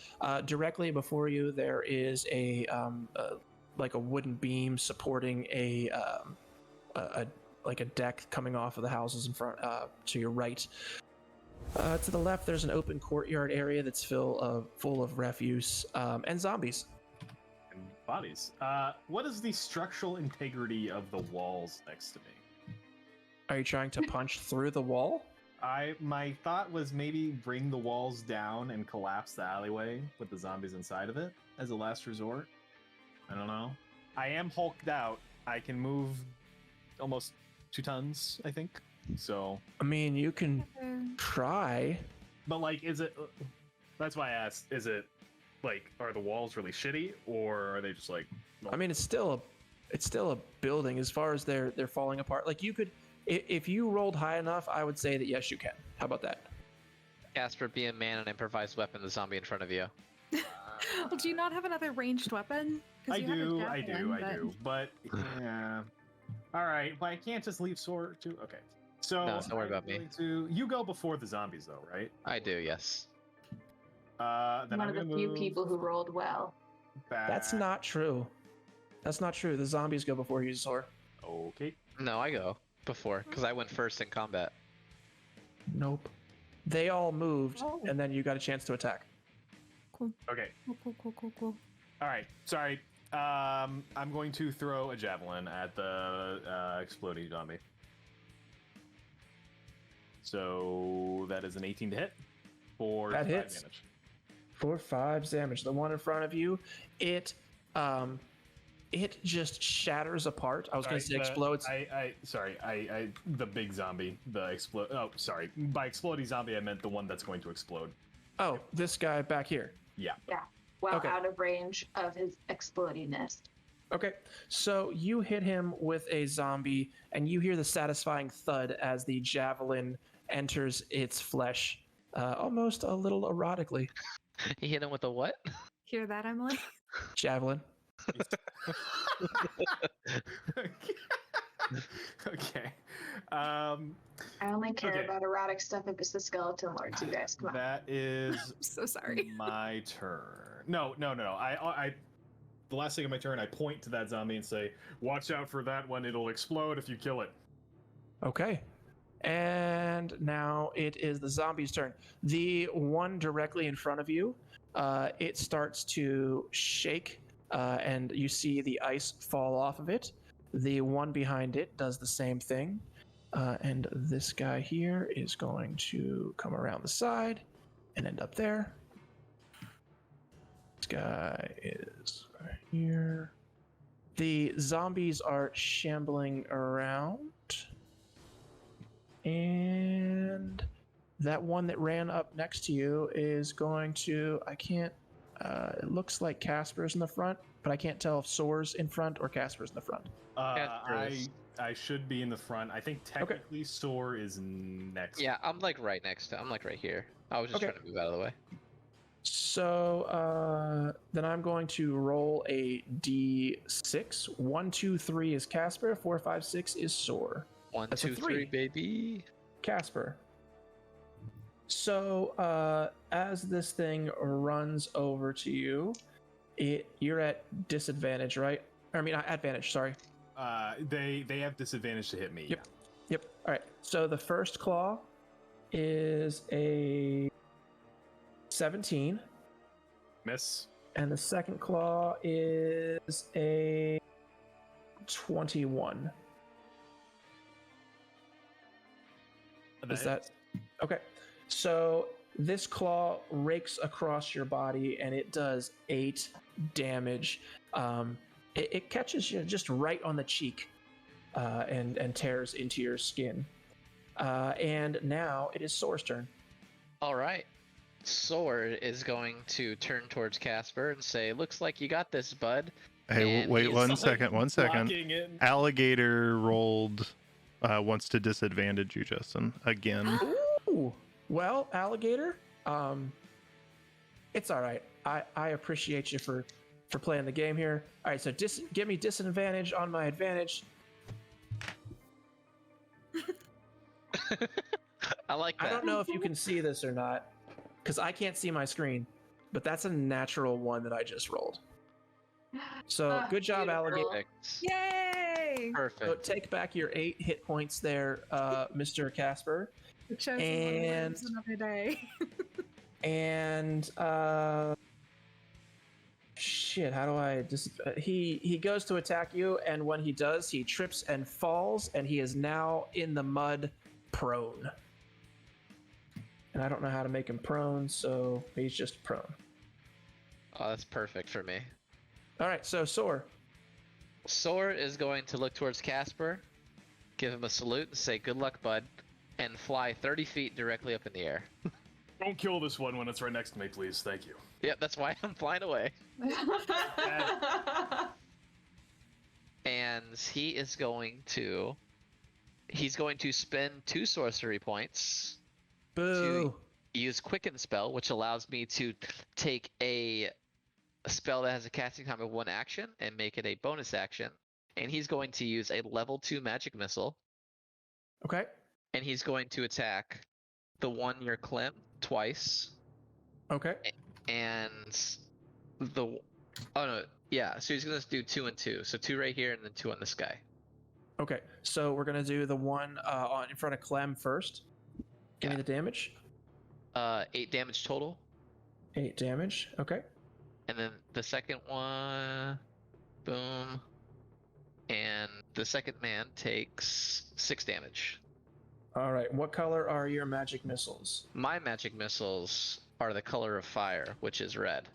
Directly before you, there is a like a wooden beam supporting a like a deck coming off of the houses in front to your right. To the left, there's an open courtyard area that's full of refuse and zombies. And bodies. What is the structural integrity of the walls next to me? Are you trying to punch through the wall? My thought was maybe bring the walls down and collapse the alleyway with the zombies inside of it as a last resort. I don't know. I am hulked out. I can move almost 2 tons, I think. So, I mean, you can try. but like, is it? That's why I asked. Is it like, are the walls really shitty, or are they just like? I mean, it's still a building as far as they're falling apart. Like you could, if you rolled high enough, I would say that yes, you can. How about that? Casper, be a man and improvise weapon the zombie in front of you. Well, do you not have another ranged weapon? 'Cause I you have a do, javelin, but- but yeah. All right, but I can't just leave Soar too. Okay, so No, don't worry about me. You go before the zombies, though, right? I do, yes. Then One I'm of the gonna few move people who rolled well. back. That's not true. That's not true. The zombies go before you, Soar. Okay. No, I go before because I went first in combat. Nope. They all moved, Oh. and then you got a chance to attack. Okay. Cool. All right. Sorry. I'm going to throw a javelin at the exploding zombie. So that is an 18 to hit for That 5 hits. damage. 4-5 damage. The one in front of you, it just shatters apart. I was going to say explodes. I the big zombie, the explode. Oh, sorry. By exploding zombie, I meant the one that's going to explode. Oh, this guy back here. Yeah. Well Okay. out of range of his explodiness. Okay, so you hit him with a zombie, and you hear the satisfying thud as the javelin enters its flesh, almost a little erotically. He hit him with a what? Hear that, Emily? Javelin. Okay. I only care Okay. about erotic stuff if it's the skeleton lords, you guys. Come on. That is I'm so sorry. my turn. No. I the last thing of my turn, I point to that zombie and say, "Watch out for that one. It'll explode if you kill it." Okay. And now it is the zombie's turn. The one directly in front of you, it starts to shake, and you see the ice fall off of it. The one behind it does the same thing. And this guy here is going to come around the side and end up there. This guy is right here. The zombies are shambling around. And that one that ran up next to you is going to, it looks like Casper's in the front, but I can't tell if Soar's in front or Casper's in the front. I should be in the front. I think technically Soar is next. Yeah, I'm like right next to. I'm like right here. I was just trying to move out of the way. So then I'm going to roll a d6. 1, 2, 3 is Casper. 4, 5, 6 is Soar. 1, That's a 2, 3, three. baby. Casper. So as this thing runs over to you, you're at disadvantage, right? I mean, advantage. Sorry. They have disadvantage to hit me. Yep. Yep. All right. So the first claw is a 17. Miss. And the second claw is a 21. Is that okay? So this claw rakes across your body and it does 8 damage. It catches you just right on the cheek and tears into your skin. And now it is Soar's turn. All right. Soar is going to turn towards Casper and say, "Looks like you got this, bud." Hey, And wait he's one like second. Blocking it. Alligator rolled, wants to disadvantage you, Justin, again. Ooh. Well, alligator, it's all right. I appreciate you for playing the game here. All right, so give me disadvantage on my advantage. I like that. I don't know if you can see this or not, because I can't see my screen, but that's a natural one that I just rolled. So good job, beautiful. alligator. Perfect. Yay! Perfect. So take back your 8 hit points there, Mr. Casper. The chosen one And- lives another day. And shit, how do I he goes to attack you, and when he does, he trips and falls, and he is now in the mud, prone. And I don't know how to make him prone, so he's just prone. Oh, that's perfect for me. All right, so Soar. Soar is going to look towards Casper, give him a salute, and say, "Good luck, bud," and fly 30 feet directly up in the air. Don't kill this one when it's right next to me, please. Thank you. Yep, that's why I'm flying away. And he's going to spend 2 sorcery points Boo. to use Quicken Spell, which allows me to take a spell that has a casting time of 1 action and make it a bonus action. And he's going to use a level 2 magic missile, Okay. and he's going to attack the one near Clem twice. Okay. And so he's gonna do 2 and 2. So 2 right here and then 2 on this guy. Okay. So we're gonna do the one in front of Clem first. Give me the damage. 8 damage total. 8 damage. Okay. And then the second one, boom. And the second man takes 6 damage. All right. What color are your magic missiles? My magic missiles are the color of fire, which is red.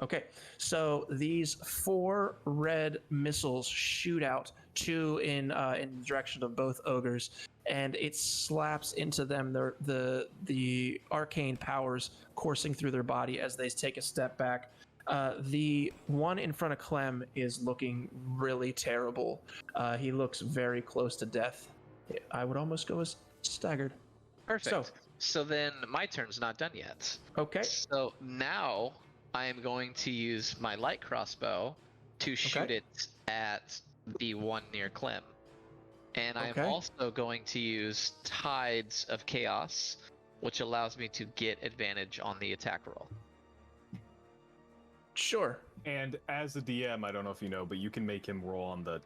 Okay, so these 4 red missiles shoot out, 2 in the direction of both ogres, and it slaps into them the arcane powers coursing through their body as they take a step back. The one in front of Clem is looking really terrible. He looks very close to death. I would almost go as staggered. Perfect. So then my turn's not done yet. Okay. So now I am going to use my light crossbow to shoot it at the one near Clem. And I'm also going to use Tides of Chaos, which allows me to get advantage on the attack roll. Sure. And as a DM, I don't know if you know, but you can make him roll on the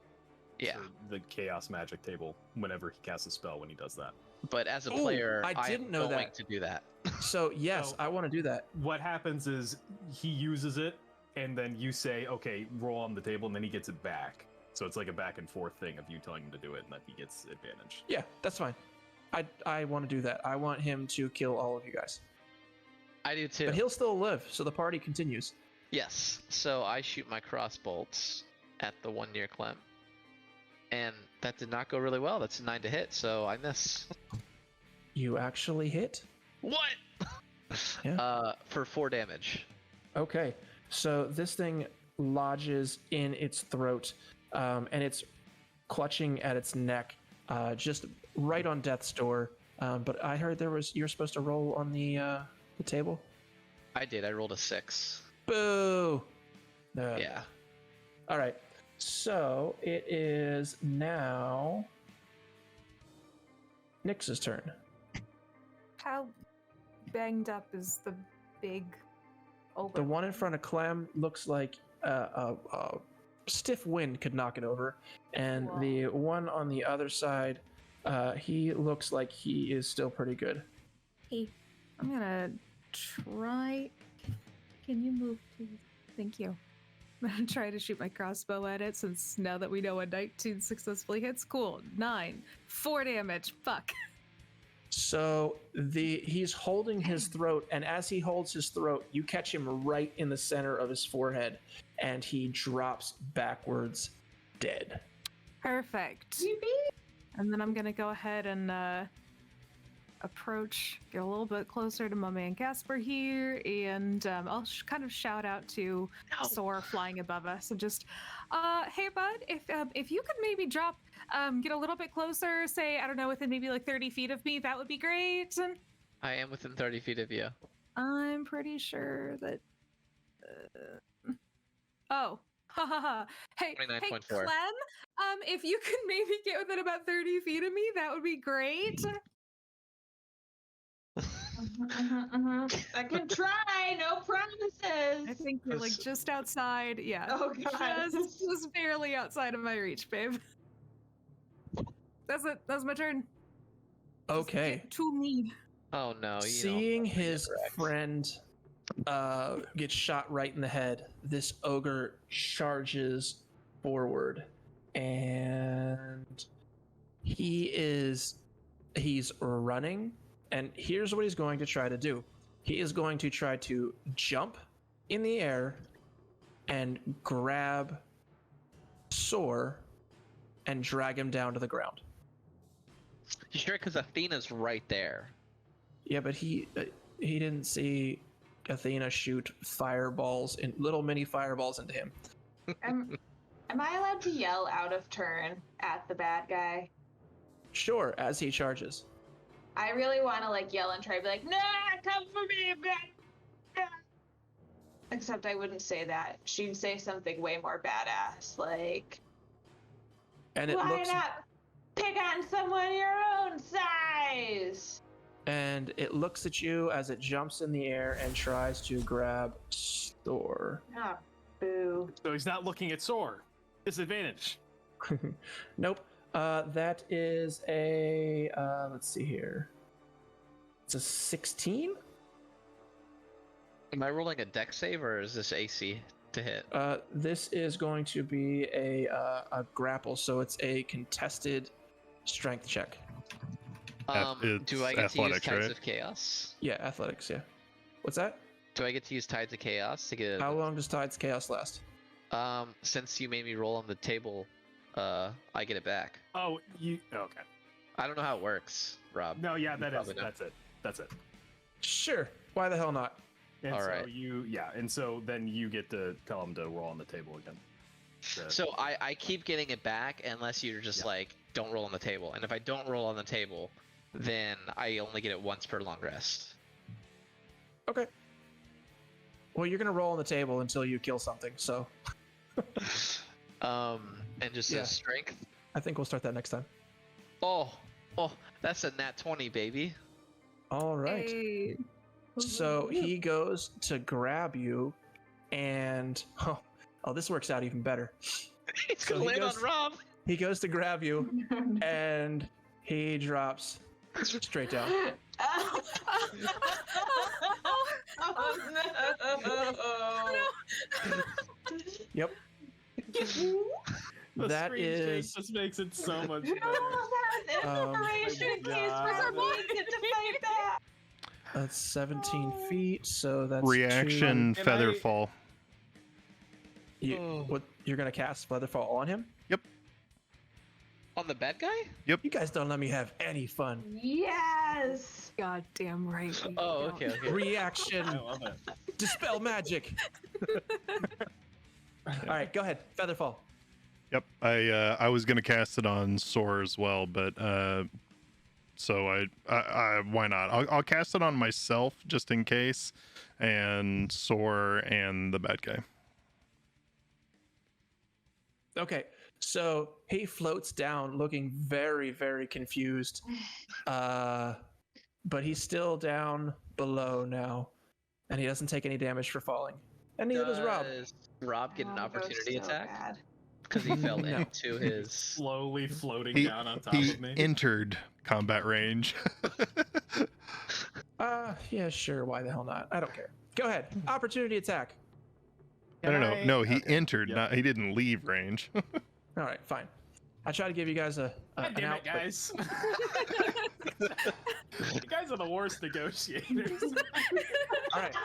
Yeah. to the chaos magic table whenever he casts a spell when he does that. But as a Ooh, player, I didn't know going that. to do that. So yes, So- I want to do that. What happens is he uses it, and then you say, okay, roll on the table, and then he gets it back. So it's like a back and forth thing of you telling him to do it, and that he gets advantage. Yeah, that's fine. I want to do that. I want him to kill all of you guys. I do too. But he'll still live, so the party continues. Yes. So I shoot my crossbolts at the one near Clem. And that did not go really well. That's a 9 to hit, so I miss. You actually hit? What? Yeah. For 4 damage. Okay, so this thing lodges in its throat, and it's clutching at its neck, just right on death's door. But I heard you're supposed to roll on the table. I did. I rolled a 6. Boo! Yeah. All right. So it is now Nyx's turn. How banged up is the big ogre? The one in front of Clem looks like a stiff wind could knock it over, and Whoa. the one on the other side, he looks like he is still pretty good. Hey, I'm gonna try. Can you move, please? Thank you. I'm gonna try to shoot my crossbow at it, since now that we know a 19 successfully hits, cool. 9, 4 damage. Fuck. So he's holding his throat, and as he holds his throat, you catch him right in the center of his forehead, and he drops backwards, dead. Perfect. And then I'm gonna go ahead and approach, get a little bit closer to my man Casper here, and I'll kind of shout out to Soar flying above us, and just, hey bud, if you could maybe drop, get a little bit closer, say, I don't know, within maybe like 30 feet of me, that would be great. I am within 30 feet of you. I'm pretty sure that. Oh, ha ha ha. Hey, 29.4. Clem, if you could maybe get within about 30 feet of me, that would be great. I can try, no promises. I think you're like just outside. Yeah. Oh god. Just barely outside of my reach, babe. That's it. That's my turn. Just Okay. get to me. Oh no. You Seeing don't his correct. friend get shot right in the head, this ogre charges forward, and he's running, and here's what he's going to try to do. He is going to try to jump in the air and grab Soar and drag him down to the ground. You sure? Because Athena's right there. Yeah, but he didn't see Athena shoot little mini fireballs into him. Am I allowed to yell out of turn at the bad guy? Sure, as he charges. I really want to like yell and try to be like, nah, come for me, bad. Except I wouldn't say that. She'd say something way more badass, like, And it line looks up, pick on someone your own size. and it looks at you as it jumps in the air and tries to grab Soar. Oh, boo. So he's not looking at Soar. Disadvantage. Nope. That is a let's see here. It's a 16. Am I rolling a deck save or is this AC to hit? This is going to be a grapple, so it's a contested strength check. It's Do I get to use athletics, Tides right? of Chaos? Yeah, athletics. Yeah. What's that? Do I get to use Tides of Chaos to get? How long does Tides Chaos last? Since you made me roll on the table, I get it back. Oh, you okay? I don't know how it works, Rob. No, yeah, You that is. probably know. That's it. That's it. Sure. Why the hell not? And All so right. and so then you get to tell him to roll on the table again. So I keep getting it back unless you're just Yeah. like, don't roll on the table. And if I don't roll on the table, then I only get it once per long rest. Okay. Well, you're gonna roll on the table until you kill something, so And just Yeah. says strength. I think we'll start that next time. Oh, that's a nat 20, baby. All right. Hey. So he goes to grab you, and oh, this works out even better. It's So gonna he land goes- on Rob. He goes to grab you, and he drops straight down. Oh no! Yep. The That screen is just makes it so much No, better. that was information in case we get to fight back. That's 17 feet, so that's Reaction Can Featherfall. What you're gonna cast Featherfall on him? On the bad guy? You guys don't let me have any fun. Yes. God damn right. we Oh, don't. okay, okay. Reaction, I love it. dispel magic. All right, go ahead, Featherfall. Yep. I was gonna cast it on Soar as well, but so I why not? I'll cast it on myself just in case, and Soar and the bad guy. Okay, so he floats down, looking very, very confused. But he's still down below now, and he doesn't take any damage for falling. And neither does Rob. Does Rob get an Oh, it goes opportunity so attack? bad. Because he fell No. into his. Slowly floating He, down on top he of me. entered combat range. Yeah, sure. Why the hell not? I don't care. Go ahead. Opportunity attack. No, he Okay. entered, Yep. not he didn't leave range. All right, fine. I try to give you guys God an damn out, it, guys. You guys are the worst negotiators. All right.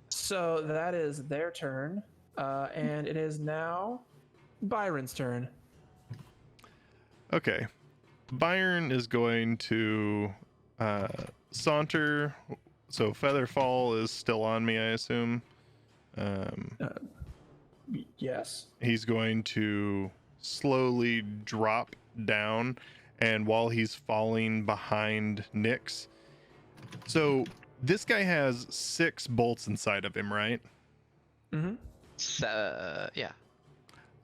So that is their turn, and it is now Byron's turn. Okay. Byron is going to saunter. So Featherfall is still on me, I assume. Yes. He's going to slowly drop down, and while he's falling behind Nyx. So this guy has 6 bolts inside of him, right? Mm-hmm. Yeah.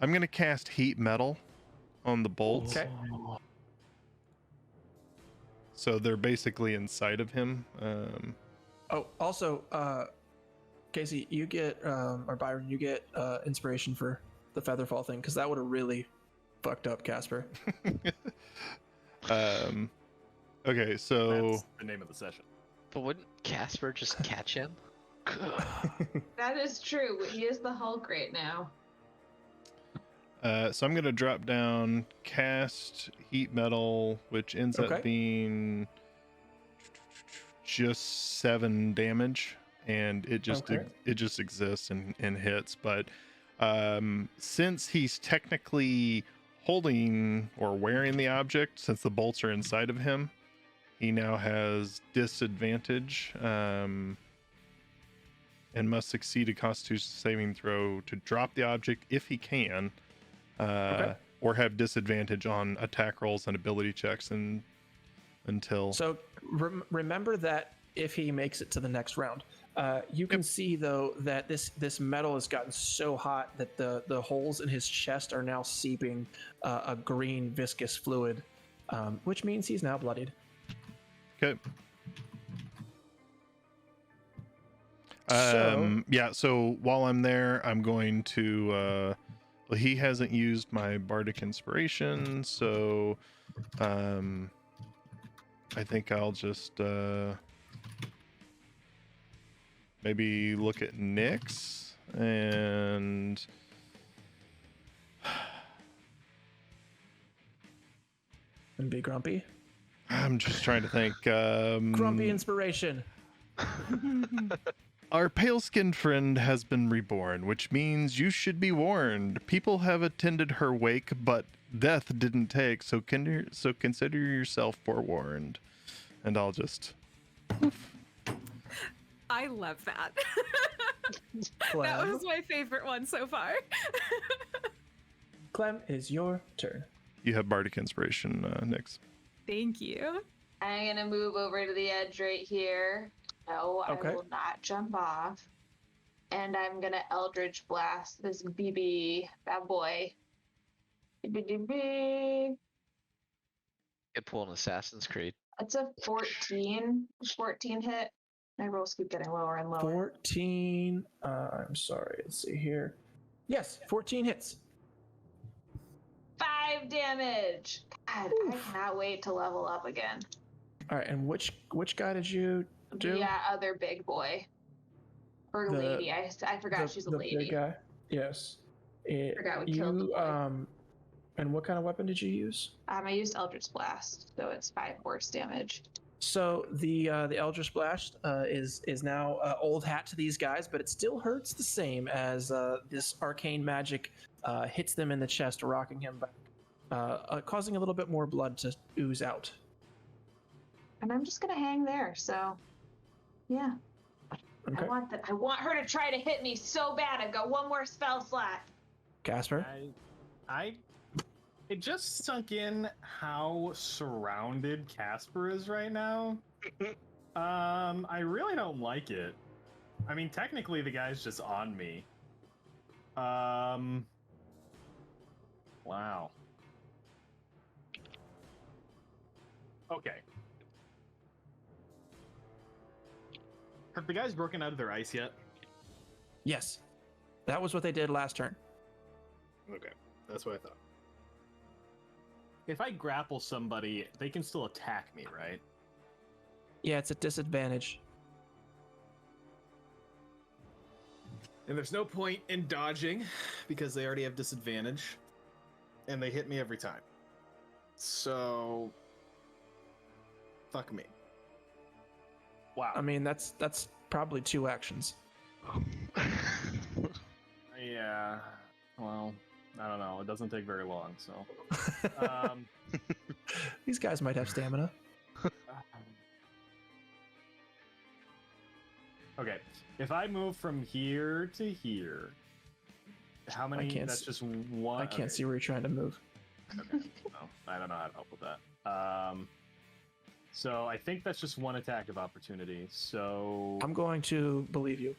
I'm going to cast Heat Metal on the bolts. Okay. So they're basically inside of him. Oh, also, Casey, you get, or Byron, you get inspiration for the Featherfall thing, because that would have really fucked up Casper. Okay, so That's the name of the session. But wouldn't Casper just catch him? That is true. He is the Hulk right now. so I'm gonna drop down, cast Heat Metal, which ends Okay. up being just 7 damage, and it just Okay. it just exists and hits. But since he's technically holding or wearing the object, since the bolts are inside of him, he now has disadvantage. And must succeed a Constitution saving throw to drop the object if he can, or have disadvantage on attack rolls and ability checks until. So remember that if he makes it to the next round, you can see though that this metal has gotten so hot that the holes in his chest are now seeping a green viscous fluid, which means he's now bloodied. Okay. So- Yeah, so while I'm there, I'm going to well, he hasn't used my bardic inspiration, so I think I'll just maybe look at Nyx and And be grumpy. I'm just trying to think. Grumpy inspiration. Our pale-skinned friend has been reborn, which means you should be warned. People have attended her wake, but death didn't take, so consider yourself forewarned. And I'll just... I love that. That Clem, was my favorite one so far. Clem, is your turn. You have bardic inspiration, Nyx. Thank you. I'm gonna move over to the edge right here. No, Okay. I will not jump off. And I'm gonna Eldritch Blast this BB bad boy. BB. Could pull an Assassin's Creed. That's a 14. 14 hit. My rolls keep getting lower and lower. 14. I'm sorry. Let's see here. Yes, 14 hits. 5 damage. God, I cannot wait to level up again. All right, and which guy did you do? Yeah, other big boy. Or The- lady. I forgot she's a the lady. big guy. Yes. Forgot we killed the boy. And what kind of weapon did you use? I used Eldritch Blast, so it's 5 force damage. So the Eldritch Blast is now old hat to these guys, but it still hurts the same as this arcane magic hits them in the chest, rocking him back, causing a little bit more blood to ooze out. And I'm just gonna hang there. So, yeah. Okay. I want her to try to hit me so bad. I've got one more spell slot. Casper. It just sunk in how surrounded Casper is right now. I really don't like it. I mean, technically the guy's just on me. Wow. Okay. Have the guys broken out of their ice yet? Yes, that was what they did last turn. Okay, that's what I thought. If I grapple somebody, they can still attack me, right? Yeah, it's a disadvantage. And there's no point in dodging because they already have disadvantage. And they hit me every time. So... fuck me. Wow. I mean, that's probably 2 actions. Yeah. Well, I don't know. It doesn't take very long, so... These guys might have stamina. Okay, if I move from here to here, how many? That's just one. I can't see where you're trying to move. Okay, no, I don't know how to help with that. So I think that's just one attack of opportunity. So I'm going to believe you.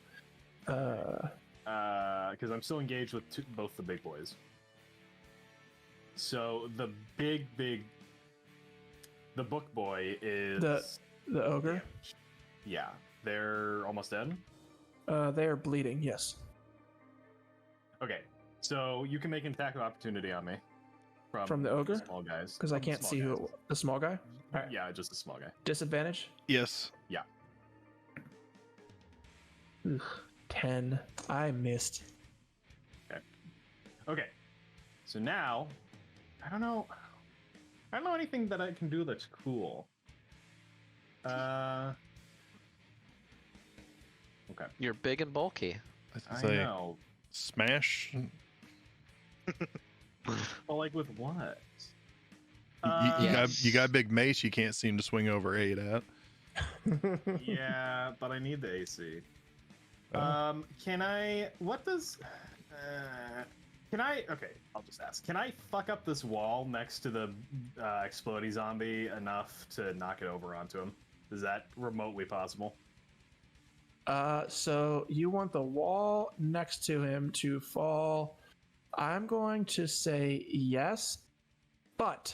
because I'm still engaged with both the big boys. So the the book boy is the ogre. Yeah, they're almost dead. They are bleeding. Yes. Okay, so you can make an attack of opportunity on me from the ogre, small guys, because I can't see who the small guy. All right. Yeah, just the small guy. Disadvantage. Yes. Yeah. Ugh, 10. I missed. Okay. So now, I don't know anything that I can do that's cool. Okay. You're big and bulky. I Say, know. smash. Well, like with what? You got a big mace you can't seem to swing over 8 at. Yeah, but I need the AC. Oh. Can I? What does? Can I? Okay, I'll just ask. Can I fuck up this wall next to the explodey zombie enough to knock it over onto him? Is that remotely possible? So you want the wall next to him to fall. I'm going to say yes, but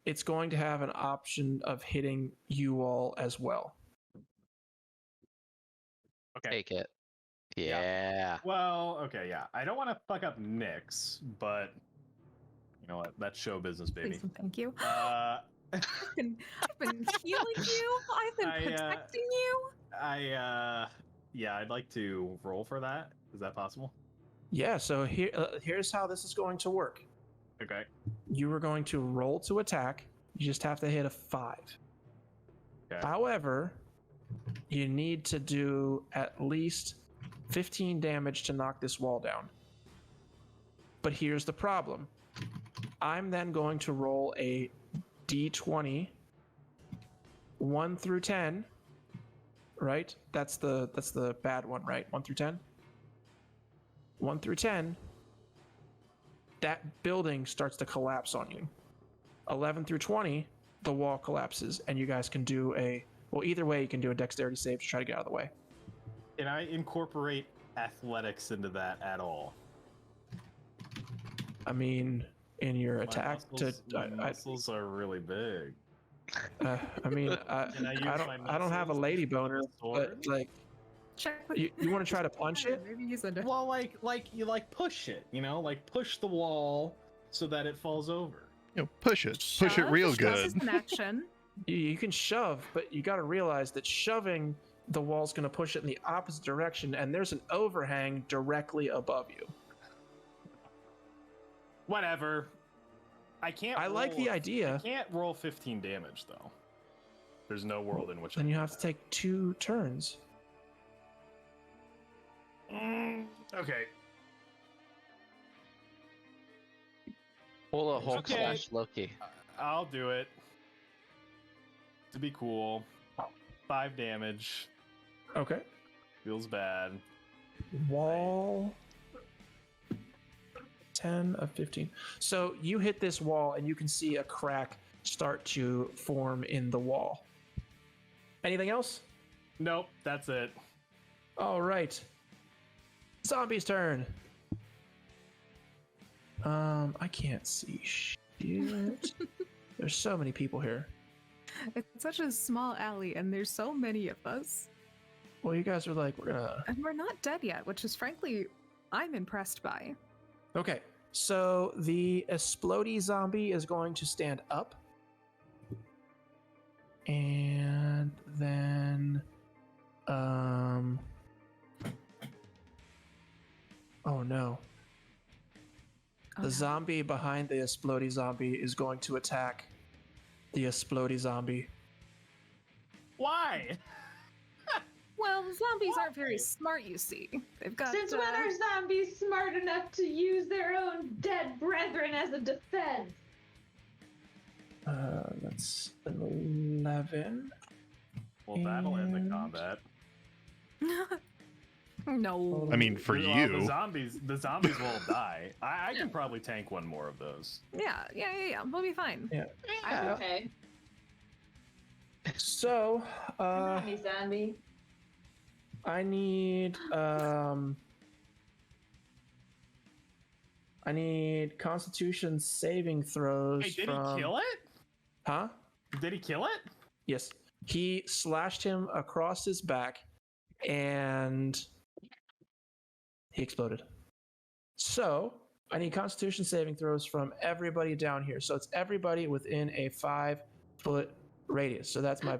it's going to have an option of hitting you all as well. Okay. Take it. Yeah. Well, okay, yeah. I don't want to fuck up Nyx, but you know what? That's show business, baby. Please and thank you. Uh, I've been healing you. I've been protecting you. Yeah, I'd like to roll for that. Is that possible? Yeah, so here's how this is going to work. Okay. You are going to roll to attack. You just have to hit a 5. Okay. However, you need to do at least 15 damage to knock this wall down. But here's the problem. I'm then going to roll a d20 1 through 10. Right? That's the bad one, right? 1 through 10. 1 through 10. That building starts to collapse on you. 11 through 20, the wall collapses, and you guys can do either way, you can do a dexterity save to try to get out of the way. Can I incorporate athletics into that at all? I mean, in your attack, my muscles are really big. I mean, I don't have a lady boner, but like, Check with you want to try to punch it? Maybe use a Well, like you push it, you know, like push the wall so that it falls over. Push it real Shove good. is an action. You can shove, but you got to realize that shoving the wall's going to push it in the opposite direction, and there's an overhang directly above you. Whatever. I can't. I like the idea. I can't roll 15 damage though. There's no world in which. Then you have to take 2 turns. Okay. Pull a Hulk Okay. / Loki. I'll do it. To be cool. 5 damage. Okay. Feels bad. Wall. 10 of 15. So you hit this wall, and you can see a crack start to form in the wall. Anything else? Nope, that's it. All right. Zombie's turn. I can't see shit. There's so many people here. It's such a small alley, and there's so many of us. Well, you guys are like, we're gonna... And we're not dead yet, which is frankly, I'm impressed by. Okay, so the explodey zombie is going to stand up. And then... Oh no. Oh, The no. zombie behind the explodey zombie is going to attack the explodey zombie. Why? Well, zombies aren't very smart, you see. They've got. Since when are zombies smart enough to use their own dead brethren as a defense? That's an 11. Well, that'll end the And- combat. No. I mean, for Well, you. the zombies will die. I can probably tank one more of those. Yeah. We'll be fine. Yeah. I'm okay. So, Come on, you zombie. I need Constitution saving throws. Hey, did from... he kill it? Huh? Did he kill it? Yes. He slashed him across his back, and he exploded. So I need Constitution saving throws from everybody down here. So it's everybody within a 5-foot radius. So that's my.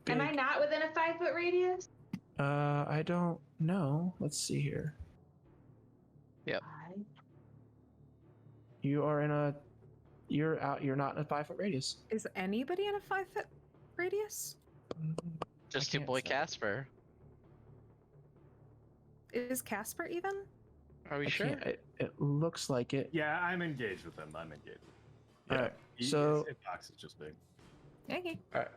Big... Am I not within a 5-foot radius? I don't know. Let's see here. You are in a. You're out. You're not in a 5-foot radius. Is anybody in a 5-foot radius? Just I your can't boy say. Casper. Is Casper even? Are we I sure? can't- It looks like it. Yeah, I'm engaged with him. I'm engaged. All right. His So hitbox is just big. Okay. all right.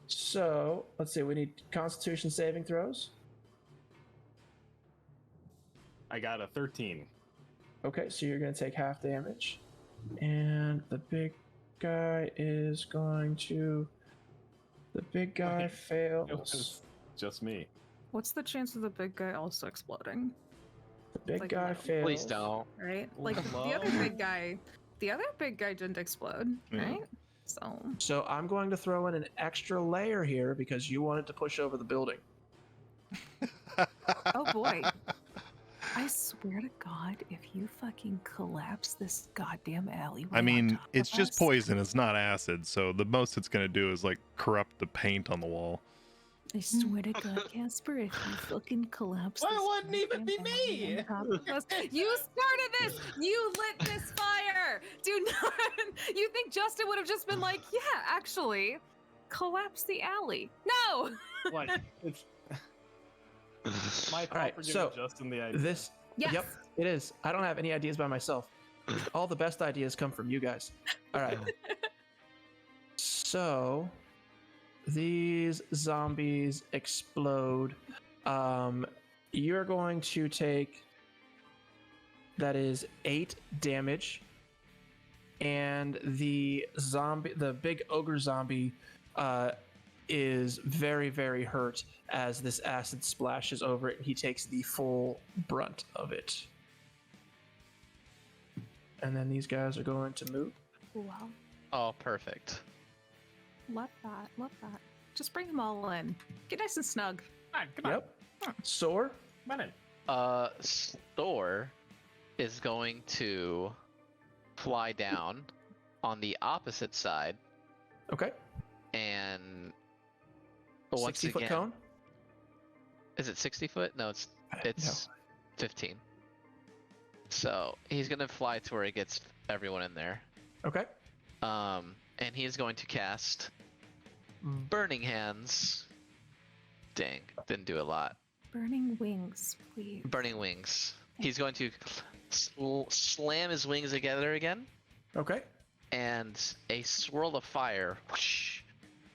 So let's see. We need Constitution saving throws. I got a 13. Okay, so you're going to take half damage. And the big guy is going to. The big guy It fails. was just me. What's the chance of the big guy also exploding? The big like guy no. fails. Please don't. Right? Like the Hello? other big guy. The other big guy didn't explode, Yeah. right? So So I'm going to throw in an extra layer here because you wanted to push over the building. oh boy. I swear to God, if you fucking collapse this goddamn alleyway. I on mean, top it's of just us- poison. It's not acid. So the most it's going to do is like corrupt the paint on the wall. I swear to God, Casper, if you fucking collapse Well, it this wouldn't even be goddamn alley me. on top of us- You started this! You lit this fire! Do not. You think Justin would have just been like, yeah, actually, collapse the alley? No! What? It's my fault right, for giving so Justin the idea. This. Yes. Yep, it is. I don't have any ideas by myself. All the best ideas come from you guys. All right. So these zombies explode. You're going to take. That is 8 damage. And the big ogre zombie, is very, very hurt as this acid splashes over it. He takes the full brunt of it. And then these guys are going to move. Wow. Oh, perfect. Love that. Love that. Just bring them all in. Get nice and snug. Come on, come Yep. Soar. on in. Soar is going to fly down on the opposite side, Okay. and once 60-foot again, cone. is it 60 foot? No, it's No. 15. So he's gonna fly to where he gets everyone in there. Okay. And he is going to cast Burning Hands. Dang, didn't do a lot. Burning wings, please. Burning Wings. He's going to slam his wings together again, Okay. and a swirl of fire whoosh,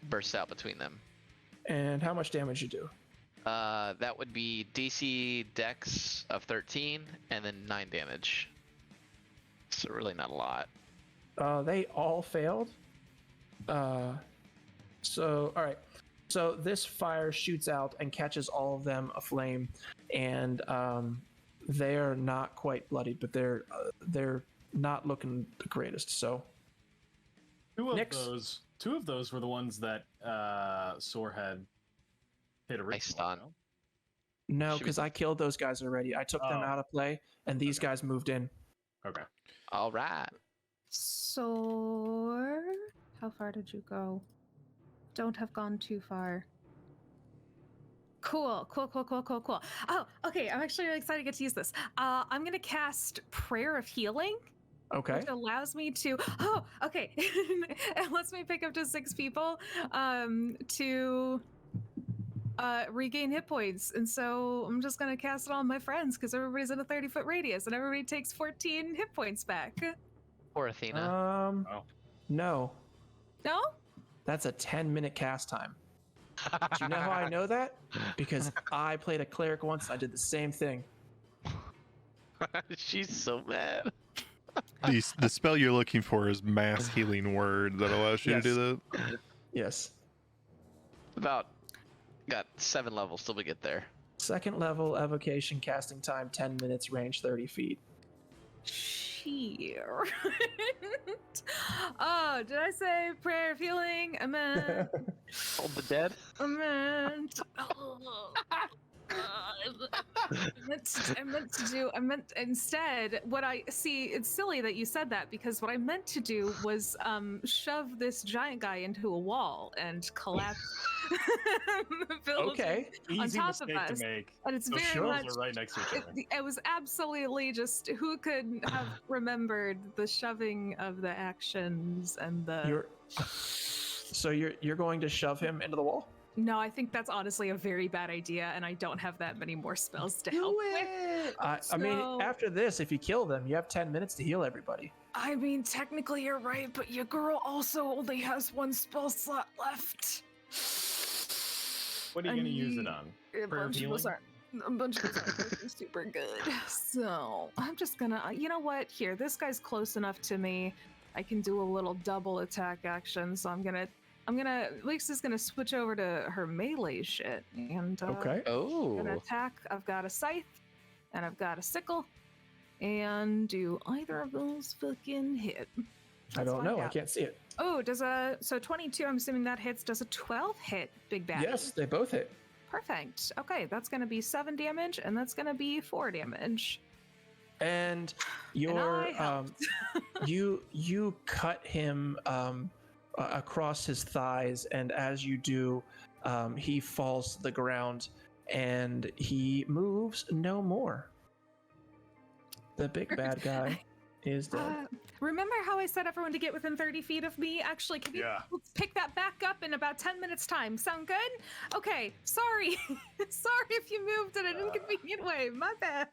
bursts out between them. And how much damage you do? That would be DC Dex of 13, and then 9 damage. So really not a lot. They all failed. So all right. So this fire shoots out and catches all of them aflame, and they are not quite bloodied, but they're not looking the greatest. So Two Nyx. of those were the ones that Soar had hit originally. stun. no, Should we- because I killed those guys already. I took them Oh. out of play, and these Okay. guys moved in. Okay. All right. So, how far did you go? Don't have gone too far. Cool. Oh, okay. I'm actually really excited to get to use this. I'm gonna cast Prayer of Healing, Okay. which allows me to. Oh, okay. It lets me pick up to 6 people to regain hit points, and so I'm just gonna cast it on my friends because everybody's in a 30-foot radius, and everybody takes 14 hit points back. Poor Athena. Oh. No, No? that's a 10-minute cast time. Do you know how I know that? Because I played a cleric once. And I did the same thing. She's so mad. The spell you're looking for is Mass Healing Word that allows you Yes. to do that. Yes. Got 7 levels till we get there. Second level evocation casting time 10 minutes, range 30 feet. Cheer. Oh, did I say prayer of healing? I meant. Hold the dead. I meant. I meant instead what I see. It's silly that you said that because what I meant to do was shove this giant guy into a wall and collapse. building Okay. on Easy top of mistake us. to make. And it's Those very shelves much. are right next to each other. It was absolutely just who could have remembered the shoving of the actions and the. So you're going to shove him into the wall? No, I think that's honestly a very bad idea, and I don't have that many more spells to help with. I mean, So- after this, if you kill them, you have 10 minutes to heal everybody. I mean, technically you're right, but your girl also only has 1 spell slot left. What are you going to use it on? A Prayer of bunch of us healing? aren't. A bunch of us aren't looking super good. So I'm just gonna. You know what? Here, this guy's close enough to me. I can do a little double attack action. So I'm gonna. Lisa's gonna switch over to her melee shit and. Okay. Oh. Gonna attack. I've got a scythe, and I've got a sickle. And do either of those fucking hit? I Let's don't find know. I out. can't see it. Oh, so 22? I'm assuming that hits. Does a 12 hit, Big Bad? Yes, they both hit. Perfect. Okay, that's gonna be 7 damage, and that's gonna be 4 damage. And I helped. you cut him across his thighs, and as you do, he falls to the ground, and he moves no more. The big bad guy is dead. Remember how I said everyone to get within 30 feet of me? Actually, can you Yeah. pick that back up in about 10 minutes time? Sound good? Okay, sorry. Sorry if you moved in an inconvenient way. My bad.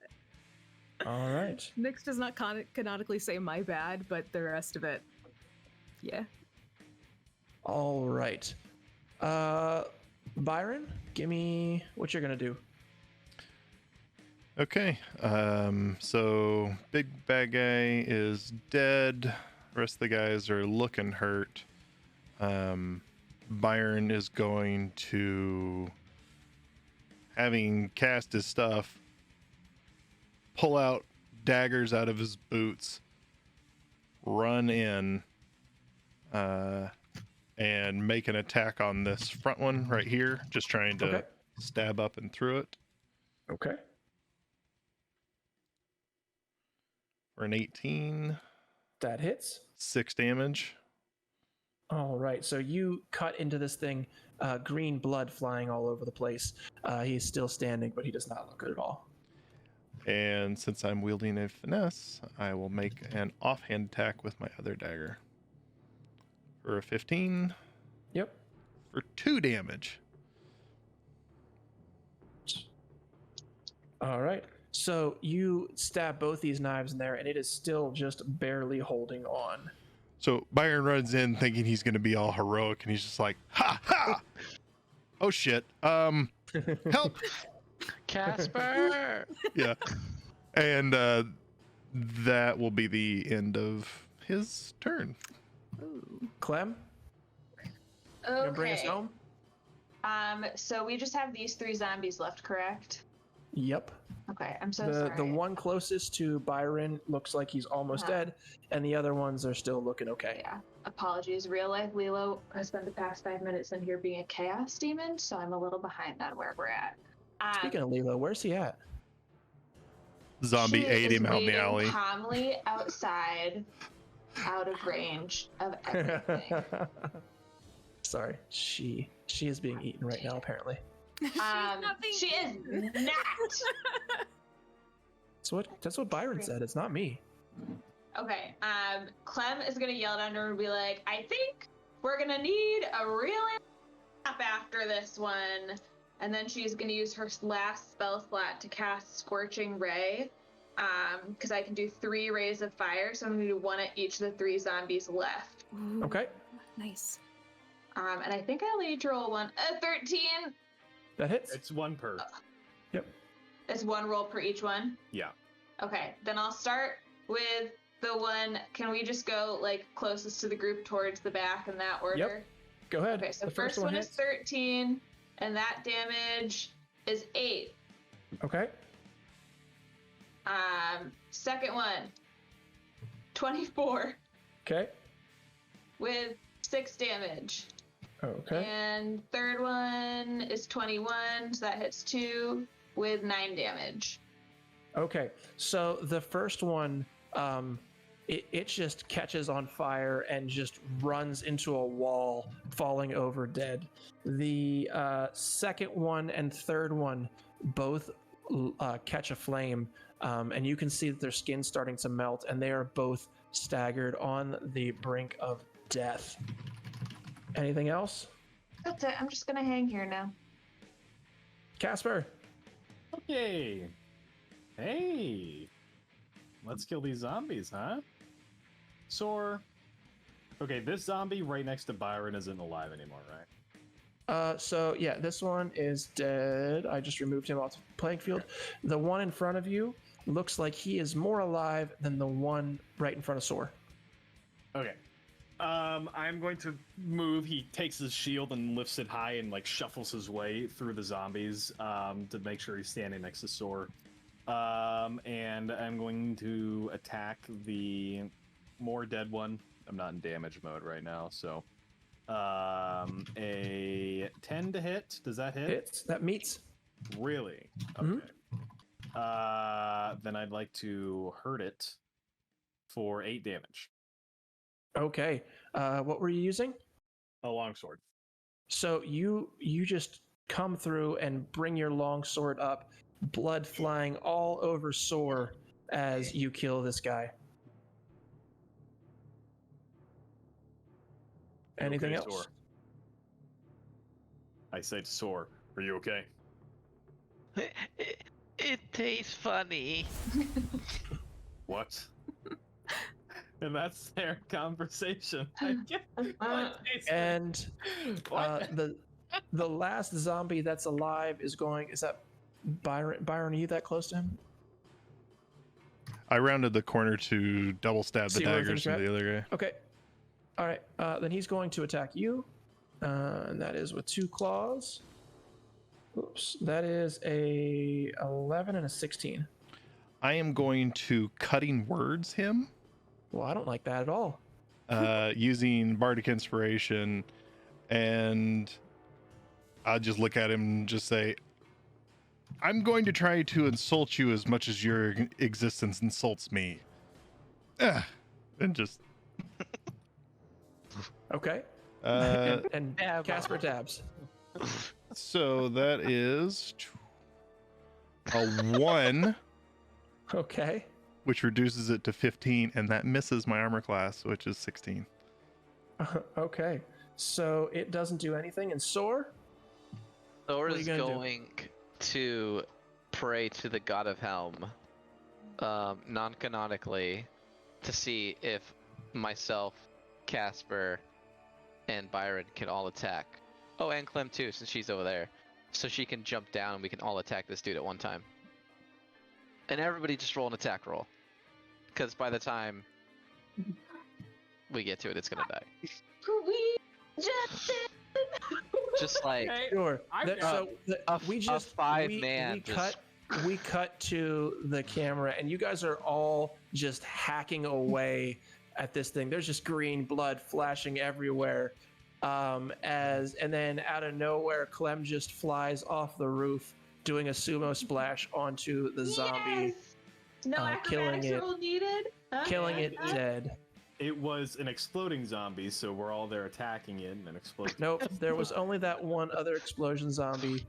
All right. Nyx does not canonically say my bad, but the rest of it, yeah. All right. Byron, give me what you're gonna do. Okay. So big bad guy is dead. Rest of the guys are looking hurt. Byron is going to, having cast his stuff, pull out daggers out of his boots, run in, and make an attack on this front one right here, just trying to Okay. stab up and through it Okay. for an 18. That hits. 6 damage. All right, so you cut into this thing, green blood flying all over the place. He's still standing, but he does not look good at all. And since I'm wielding a finesse, I will make an offhand attack with my other dagger. For a 15. Yep. For 2 damage. All right. So you stab both these knives in there, and it is still just barely holding on. So Byron runs in thinking he's going to be all heroic, and he's just like, ha ha! Oh shit. Help! Casper. Yeah. And that will be the end of his turn. Clem, you gonna bring us Okay. home? So we just have these 3 zombies left, correct? Yep. Okay, I'm so The sorry. one closest to Byron looks like he's almost Uh-huh. dead, and the other ones are still looking okay. Yeah. Apologies. Real life Lilo has spent the past 5 minutes in here being a chaos demon, so I'm a little behind on where we're at. Speaking of Lilo, where's he at? Zombie she ate is him out in the waiting alley. calmly outside, out of range of everything. Sorry, she is being eaten right now. Apparently, not being She is eaten. not. that's what Byron said. It's not me. Okay. Clem is gonna yell down to her and be like, "I think we're gonna need a real nap after this one." And then she's gonna use her last spell slot to cast Scorching Ray. Because I can do 3 rays of fire, so I'm gonna do 1 at each of the 3 zombies left. Ooh, Okay, Nice. And I think I only need to roll 1. 13. that hits. It's 1 per. Yep. It's 1 roll per each one. Yeah. Okay, then I'll start with the one. Can we just go like closest to the group towards the back in that order? Go ahead. Okay, so the first one is hits. 13, and that damage is 8. Okay. Second one, 24 Okay. with 6 damage. Okay. And third one is 21, so that hits 2 with 9 damage. Okay. So the first one, it just catches on fire and just runs into a wall, falling over dead. The second one and third one both catch a flame, and you can see that their skin's starting to melt, and they are both staggered on the brink of death. Anything else? That's it. I'm just gonna hang here now. Casper? Okay. Hey. Let's kill these zombies, huh? Soar. Okay, this zombie right next to Byron isn't alive anymore, right? So yeah, this one is dead. I just removed him off the playing field. The one in front of you looks like he is more alive than the one right in front of Soar. Okay. I'm going to move. He takes his shield and lifts it high and like shuffles his way through the zombies to make sure he's standing next to Soar. And I'm going to attack the more dead one. I'm not in damage mode right now, so a 10 to hit. Does that hit? Hits. That meets. Really? Okay. Mhm. Then I'd like to hurt it for 8 damage. Okay. What were you using? A longsword. So you just come through and bring your long sword up, blood flying all over Soar as you kill this guy. Anything Okay, else? Soar. I say to Soar, are you okay? It tastes funny. What? And that's their conversation. I get what they say. And What? the last zombie that's alive is going. Is that Byron? Byron, are you that close to him? I rounded the corner to double stab the See where daggers everything's into the other guy. Okay. All right. Then he's going to attack you, and that is with 2 claws. Oops. That is a 11 and a 16. I am going to cutting words him Well, I don't like that at all. using Bardic Inspiration, and I'll just look at him and just say, I'm going to try to insult you as much as your existence insults me. Ugh. and just Okay. And Dab. Casper dabs. so that is a 1, Okay. which reduces it to 15, and that misses my armor class, which is 16. Okay. So it doesn't do anything. And Soar? Thor What are you is gonna do? going to pray to the god of Helm, non-canonically, to see if myself, Casper, and Byron can all attack. Oh, and Clem too, since she's over there. So she can jump down and we can all attack this dude at one time. And everybody just roll an attack roll. Because by the time we get to it, it's gonna die. We just did. Just like Sure. We just five-man we cut to the camera, and you guys are all just hacking away at this thing. There's just green blood flashing everywhere. And then out of nowhere, Clem just flies off the roof, doing a sumo splash onto the zombie, Yes! No killing acrobatics it. roll needed. killing it dead. It was an exploding zombie, so we're all there attacking it and then exploding. Nope, there was only that one other explosion zombie.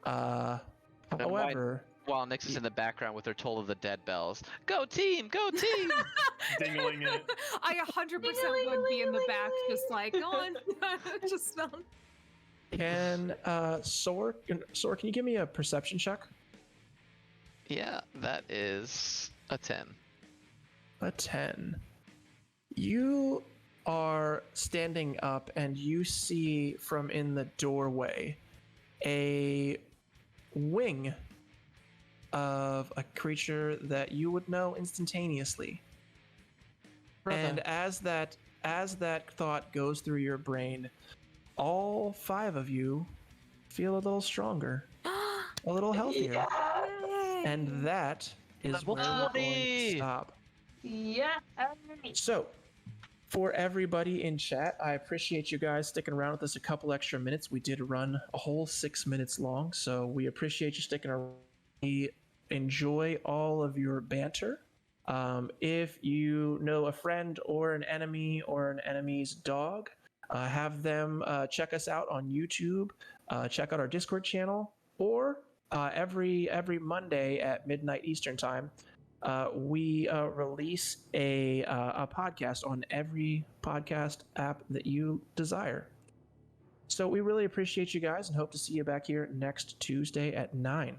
However, while Nyx is in the background with her Toll of the Dead bells. Go team! Go team! Dingling it. I 100% would be in the back, just like, go on. Just can Soar, can you give me a perception check? Yeah, that is a 10. A 10. You are standing up and you see from in the doorway a wing of a creature that you would know instantaneously. And as that thought goes through your brain, all 5 of you feel a little stronger, a little healthier. And that is Level where we're going to 20. stop. Yeah. So, for everybody in chat, I appreciate you guys sticking around with us a couple extra minutes. We did run a whole 6 minutes long, so we appreciate you sticking around. We enjoy all of your banter. If you know a friend or an enemy or an enemy's dog, have them check us out on YouTube, check out our Discord channel, or every Monday at midnight Eastern time, we release a podcast on every podcast app that you desire. So we really appreciate you guys and hope to see you back here next Tuesday at 9.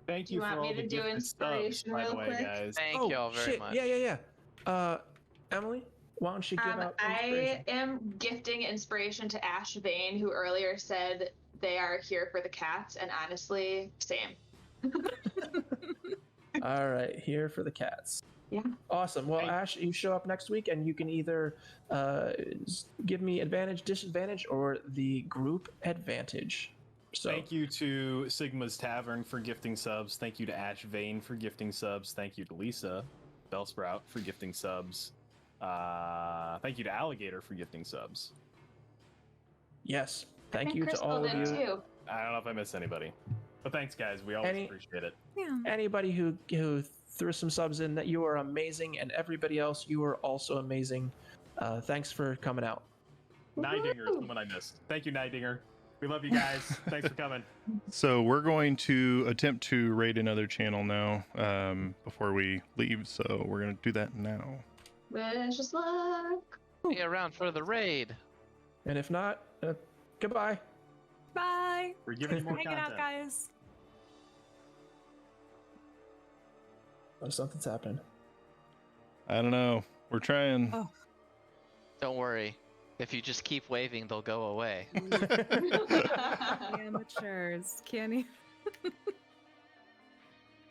Thank Do you you for want all me the to do gifted subs, inspiration by the real way, quick? guys. Thank y'all very much. Yeah. Emily, why don't you give out inspiration? I am gifting inspiration to Ash Vane, who earlier said they are here for the cats, and honestly, same. All right, here for the cats. Yeah. Awesome. Well, Ash, you show up next week, and you can either give me advantage, disadvantage, or the group advantage. So Thank you to Sigma's Tavern for gifting subs. Thank you to Ash Vane for gifting subs. Thank you to Lisa Bellsprout for gifting subs. Thank you to Alligator for gifting subs. yes, I thank think you to Crystal all of did you. Too. I don't know if I missed anybody, but thanks, guys. We always appreciate it. Yeah. Anybody who threw some subs in, that you are amazing, and everybody else, you are also amazing. Thanks for coming out. Nighdinger is someone I missed. Thank you, Nighdinger. We love you guys. Thanks for coming. So we're going to attempt to raid another channel now before we leave. So we're going to do that now. Wish us luck. Be around for the raid. And if not, goodbye. Bye. We're giving you more Hanging content. out, guys. Oh, something's happening. I don't know. We're trying. Oh. Don't worry. If you just keep waving, they'll go away. Amateurs. Can you?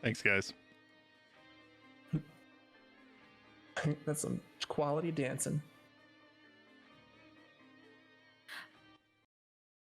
Thanks, guys. That's some quality dancing.